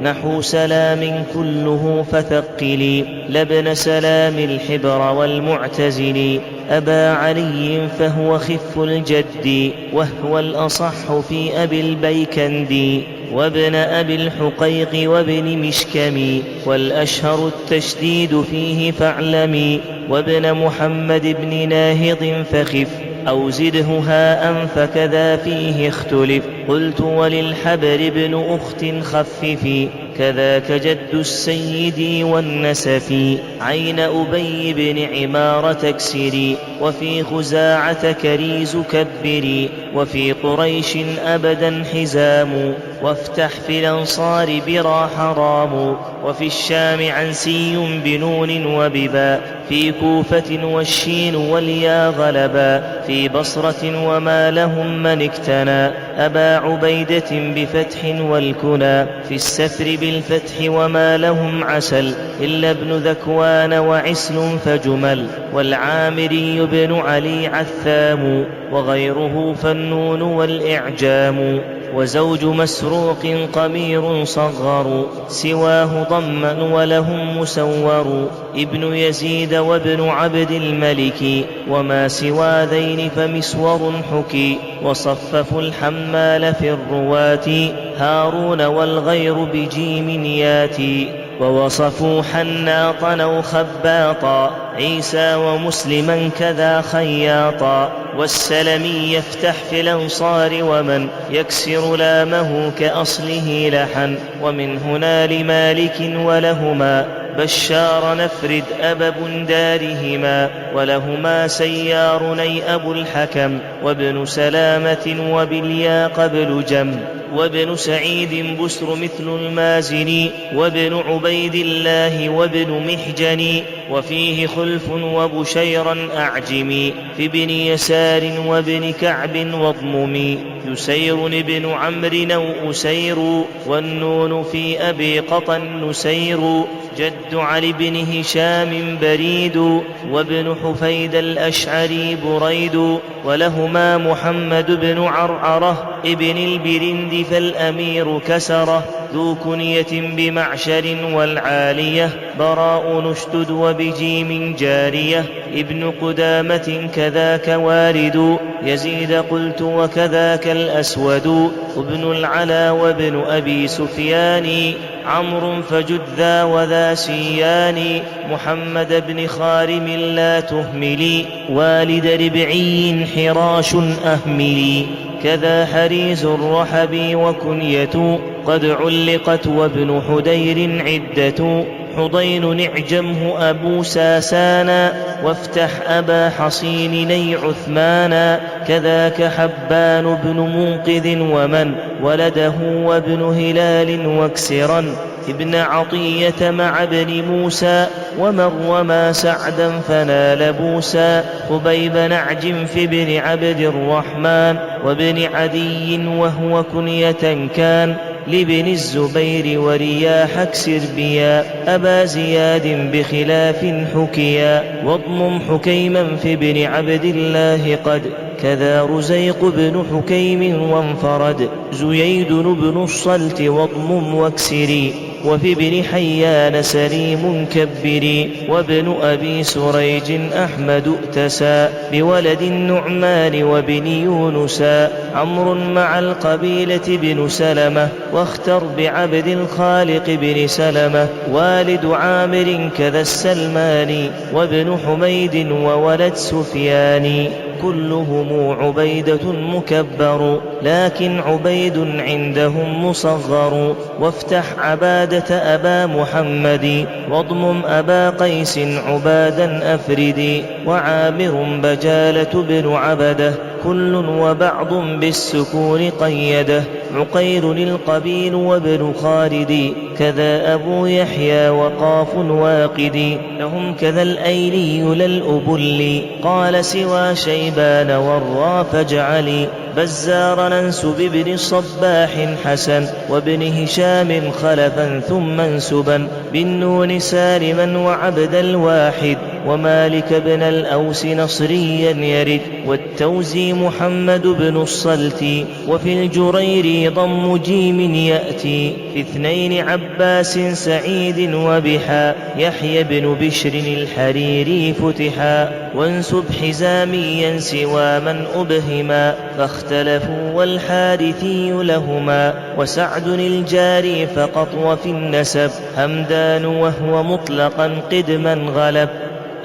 نحو سلام كله فثقلي لابن سلام الحبر والمعتزل، أبا علي فهو خف الجد، وهو الأصح في أبي البيكندي، وابن أبي الحقيق وابن مشكم، والأشهر التشديد فيه فاعلمي، وابن محمد بن ناهض فخف أو زده هاء فكذا فيه اختلف، قلت وللحبر بن أخت خففي، كذاك جد السيد والنسف، عين أبي بن عمارة اكسري، وفي خزاعة كريز كبري، وفي قريش أبدا حزام، وافتح في الأنصار برا حرام، وفي الشام عنسي بنون وبباء، في كوفة والشين واليا غلبا، في بصرة وما لهم من اكتنى، أبا عبيدة بفتح والكنى، في السفر بالفتح وما لهم عسل، إلا ابن ذكوان وعسل فجمل، والعامري بن علي عثام، وغيره فالنون والإعجام، وزوج مسروق قمير صغر، سواه ضما ولهم مسور، ابن يزيد وابن عبد الملك، وما سوى ذين فمسور حكي، وصففوا الحمال في الرواة، هارون والغير بجيم ياتي، ووصفوا حناطا أو خباطا، عيسى ومسلما كذا خياطا، والسلمي يفتح في الأنصار، ومن يكسر لامه كأصله لحن، ومن هنا لمالك ولهما بشار نفرد أبا بندارهما، ولهما سيارني أبو الحكم، وابن سلامة وباليا قبل جم، وابن سعيد بسر مثل المازني، وابن عبيد الله وابن محجن، وفيه خلف وبشيرا أعجمي، في ابن يسار وابن كعب واضممي، يسير ابن عمرو أو أسير، والنون في أبي قطن نسير، جد علي بن هشام بريد، وابن حفيد الأشعري بريد، ولهما محمد بن عرعرة ابن البرند فالأمير كسره، ذو كنية بمعشر والعالية براء نشتد وبجيم جارية، ابن قدامة كذاك وارد، يزيد قلت وكذاك الأسود، ابن العلا وابن أبي سفيان، عمرو فجد ذا وذا سيان، محمد بن خارم لا تهملي، والد ربعي حراش أهملي، كذا حريز الرحب وكنية قد علقت، وابن حدير عدة، حضين اعجمه أبو ساسانا وافتح أبا حصين ني عثمانا كذاك حبان بن منقذ ومن ولده وابن هلال واكسرا ابن عطية مع ابن موسى ومن رمى سعدا فنال بوسى خبيب نعج في ابن عبد الرحمن وابن عدي وهو كنية كان لابن الزبير ورياح اكسر بيا أبا زياد بخلاف حكيا واضمم حكيما في ابن عبد الله قد كذا رزيق بن حكيم وانفرد زييد بن الصلت واضمم واكسري وفي ابن حيان سليم كبري وابن أبي سريج أحمد ائتسى بولد النعمان وابن يونسا عمرو مع القبيلة بن سلمة واختر بعبد الخالق بن سلمة والد عامر كذا السلماني وابن حميد وولد سفيان كلهم عبيدة مكبر لكن عبيد عندهم مصغر وافتح عبادة أبا محمد واضمم أبا قيس عبادا أفردي وعامر بجالة بن عبده كل وبعض بالسكون قيده عقير القبيل وابن خالد كذا أبو يحيى وقاف واقدي لهم كذا الأيلي للأبل قال سوى شيبان ورا فاجعلي بزار ننسب ابن صباح حسن وابن هشام خلفا ثم انسبا بالنون سالما وعبد الواحد ومالك بن الأوس نصريا يرد والتوزي محمد بن الصلت وفي الجرير ضم جيم يأتي في اثنين عباس سعيد وبحا يحيى بن بشر الحريري فتحا وانسب حزاميا سوى من أبهما فاختلفوا والحارثي لهما وسعد الجاري فقط وفي النسب همدان وهو مطلقا قدما غلب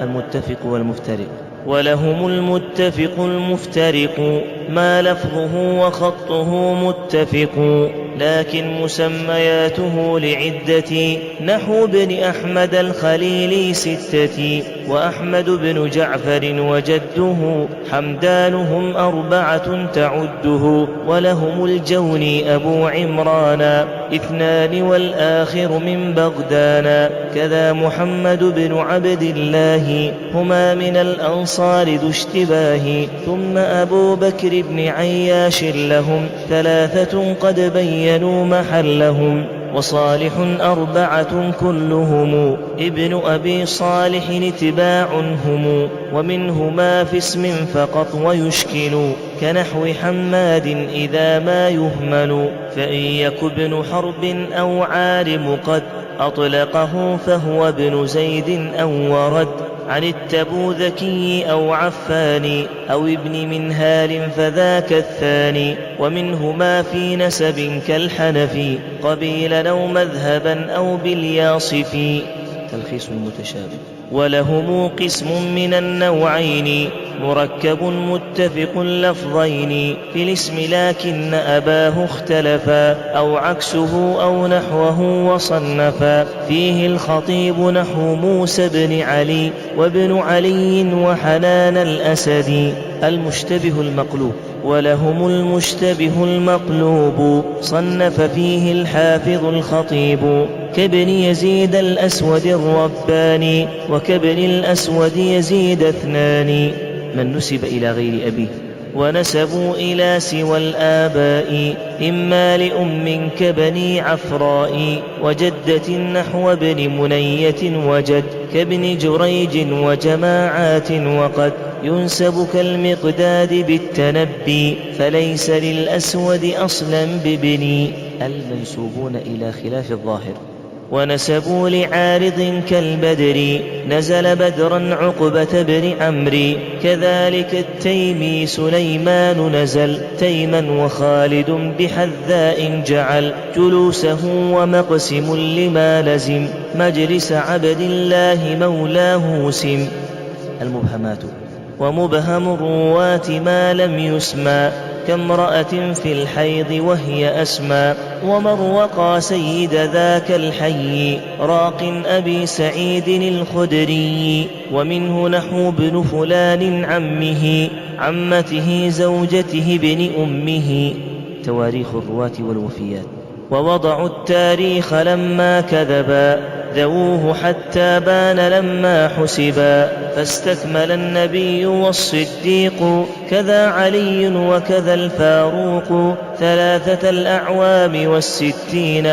المتفق والمفترق ولهم المتفق المفترق ما لفظه وخطه متفق لكن مسمياته لعدة نحو بن أحمد الخليل 6 وأحمد بن جعفر وجده حمدانهم 4 تعده ولهم الجوني أبو عمران 2 والآخر من بغدان كذا محمد بن عبد الله هما من الأنصار ذو اشتباه ثم أبو بكر بن عياش لهم 3 قد بينوا محلهم وصالح 4 كلهم ابن أبي صالح اتباع هم ومنهما في اسم فقط ويشكل كنحو حماد إذا ما يهمل فإن يك ابن حرب أو عارم قد أطلقه فهو ابن زيد أو ورد عن التبوذكي أو عفان أو ابن منهال فذاك الثاني ومنهما في نسب كالحنفي قبيلا أو مذهبا أو بالياصف تلخيص المتشابه ولهم قسم من النوعين مركب متفق اللفظين في الاسم لكن أباه اختلفا أو عكسه أو نحوه وصنفا فيه الخطيب نحو موسى بن علي وابن علي وحنان الأسدي المشتبه المقلوب ولهم المشتبه المقلوب صنف فيه الحافظ الخطيب كابن يزيد الأسود الرباني وكابن الأسود يزيد 2 من نسب إلى غير أبيه ونسبوا إلى سوى الآباء إما لأم كبني عفراء وجدة نحو ابن منية وجد كابن جريج وجماعات وقد ينسب كالمقداد بالتنبي فليس للأسود أصلا ببني المنسوبون إلى خلاف الظاهر ونسبوا لعارض كالبدر نزل بدرا عقبة بن عمرو كذلك التيمي سليمان نزل تيما وخالد بحذاء جعل جلوسه ومقسم لما لزم مجلس عبد الله مولاه سم المبهمات ومبهم الرواة ما لم يسمى كامرأة في الحيض وهي أسمى. ومن وقى سيد ذاك الحي راق أبي سعيد الخدري، ومنه نحو ابن فلان عمه عمته زوجته بن أمه. تواريخ الرواة والوفيات. ووضعوا التاريخ لما كذبا، ذووه حتى بان لما حسبا. فاستكمل النبي والصديق، كذا علي وكذا الفاروق، 3 الأعوام والستين.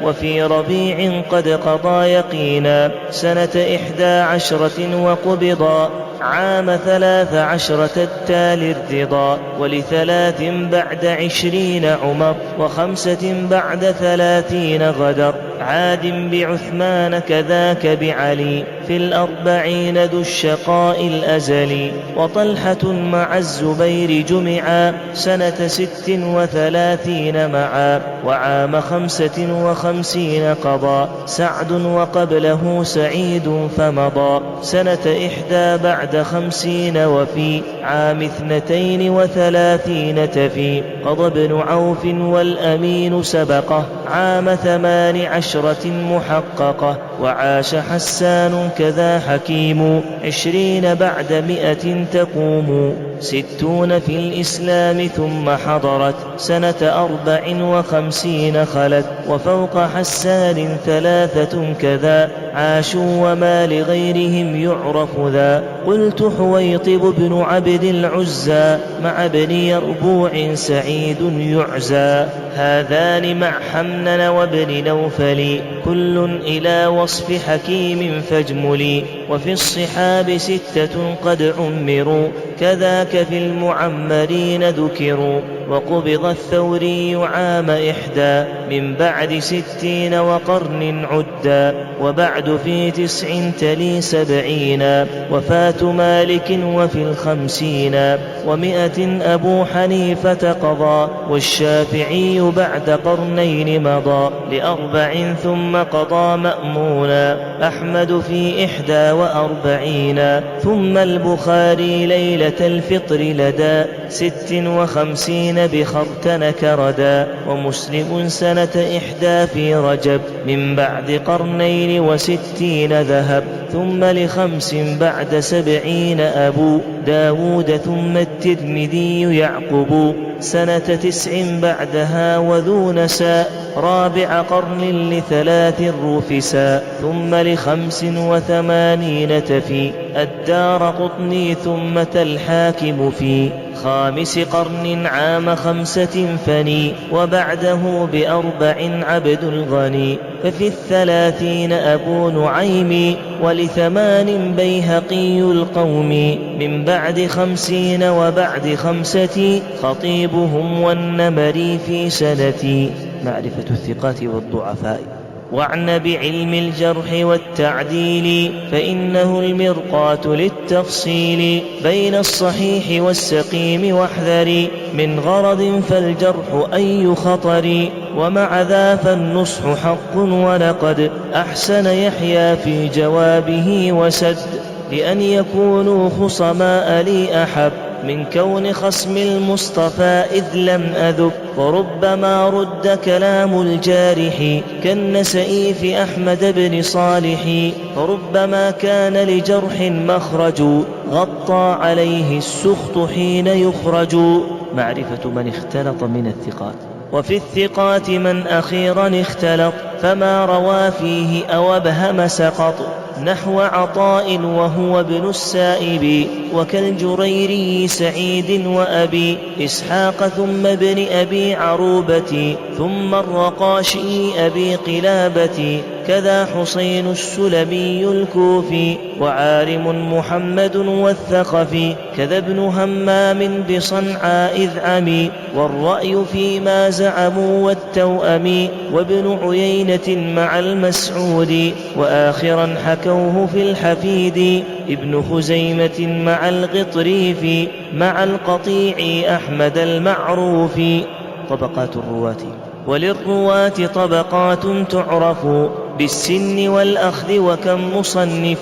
وفي ربيع قد قضى يقينا، سنة 11 وقبضا، عام 13 التالي ارتضى. ول3 بعد 20 عمر، و5 بعد 30 غدر. عاد بعثمان كذاك بعلي، في 40 ذو الشقاء الأزلي. وطلحة مع الزبير جمعا، سنة 36 معا. وعام 55 قضى سعد، وقبله سعيد فمضى، سنة 1 بعد 50. وفي عام 32 تفي، قضى ابن عوف والأمين سبقه، عام 18 محققة. وعاش حسان كذا حكيم، 20 بعد 100 تقوم. 60 في الإسلام ثم حضرت، سنة 54 خلت. وفوق حسان 3 كذا، عاشوا وما لغيرهم يعرف ذا. قلت حويطب بن عبد العزى، مع ابن يربوع سعيد يعزى. هذان مع حمنن وابن نوفل، كل إلى وصف حكيم فاجملي. وفي الصحاب 6 قد عمروا، كذاك في المعمرين ذكروا. وقبض الثوري عام 1 من بعد 60 وقرن عدا. وبعد في 9 تلي 70، وفاة مالك وفي 50. و100 أبو حنيفة قضى، والشافعي بعد قرنين مضى. ل4 ثم قضى مأمونا، أحمد في 41. ثم البخاري ليلة الفطر لدى 56 بخرتن كردا. ومسلم سنة 1 في رجب، من بعد قرنين و60 ذهب. ثم ل5 بعد 70 أبو داود. ثم الترمذي يعقب، سنة 9 بعدها وذو نساء. رابع قرن ل3 رفسا. ثم ل85 تفي، الدار قطني. ثم الحاكم في 5 قرن عام 5 فني. وبعده ب4 عبد الغني. ففي 30 أبو نعيم، ول8 بيهقي القوم. من بعد 50 وبعد 5 خطيبهم، والنمري في سنتي. معرفة الثقات والضعفاء. واعن بعلم الجرح والتعديل، فإنه المرقاة للتفصيل بين الصحيح والسقيم. واحذري من غرض فالجرح أي خطر، ومع ذا فالنصح حق. ولقد أحسن يحيى في جوابه وسد، لأن يكونوا خصماء لي أحب من كون خصم المصطفى إذ لم أذب. وربما رد كلام الجارح كالنسئ في أحمد بن صالح. فربما كان لجرح مخرج غطى عليه السخط حين يخرج. معرفة من اختلط من الثقات. وفي الثقات من أخيرا اختلط، فما روى فيه أو ابهم سقط. نحو عطاء وهو ابن السائب، وكالجريري سعيد وأبي إسحاق. ثم ابن أبي عروبة، ثم الرقاشي أبي قلابة. كذا حسين السلمي الكوفي، وعارم محمد والثقفي. كذا ابن همام بصنعاء إذ عمي، والرأي فيما زعموا والتوأم. وابن عيينة مع المسعود، وآخرا حكوه في الحفيد. ابن خزيمة مع الغطريف، مع القطيع أحمد المعروف. طبقات الرواة. وللرواة طبقات تعرف بالسن والأخذ وكم مصنف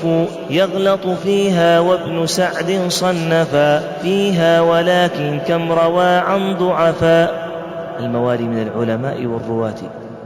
يغلط فيها وابن سعد صنفا فيها ولكن كم روى عن ضعفا. الموالي من العلماء والرواة.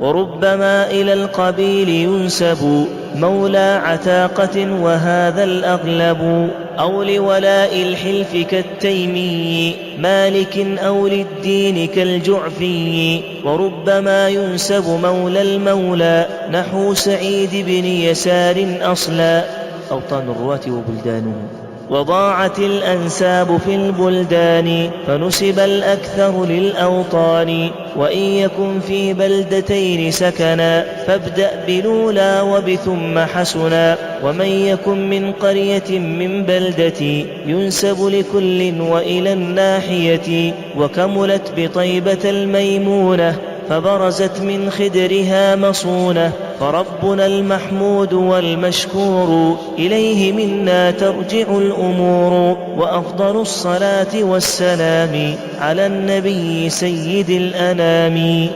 وربما إلى القبيل ينسب مولى عتاقة وهذا الأغلب أو لولاء الحلف كالتيمي مالك أو للدين كالجعفي. وربما ينسب مولى المولى نحو سعيد بن يسار أصلا. أوطان الرواة وبلدانهم. وضاعت الأنساب في البلدان فنسب الأكثر للأوطان. وإن يكن في بلدتين سكنا فابدأ بالأولى وبثم حسنا. ومن يكن من قرية من بلدتي ينسب لكل وإلى الناحية. وكملت بطيبة الميمونة فبرزت من خدرها مصونة. فربنا المحمود والمشكور إليه منا ترجع الأمور. وأفضل الصلاة والسلام على النبي سيد الأنام.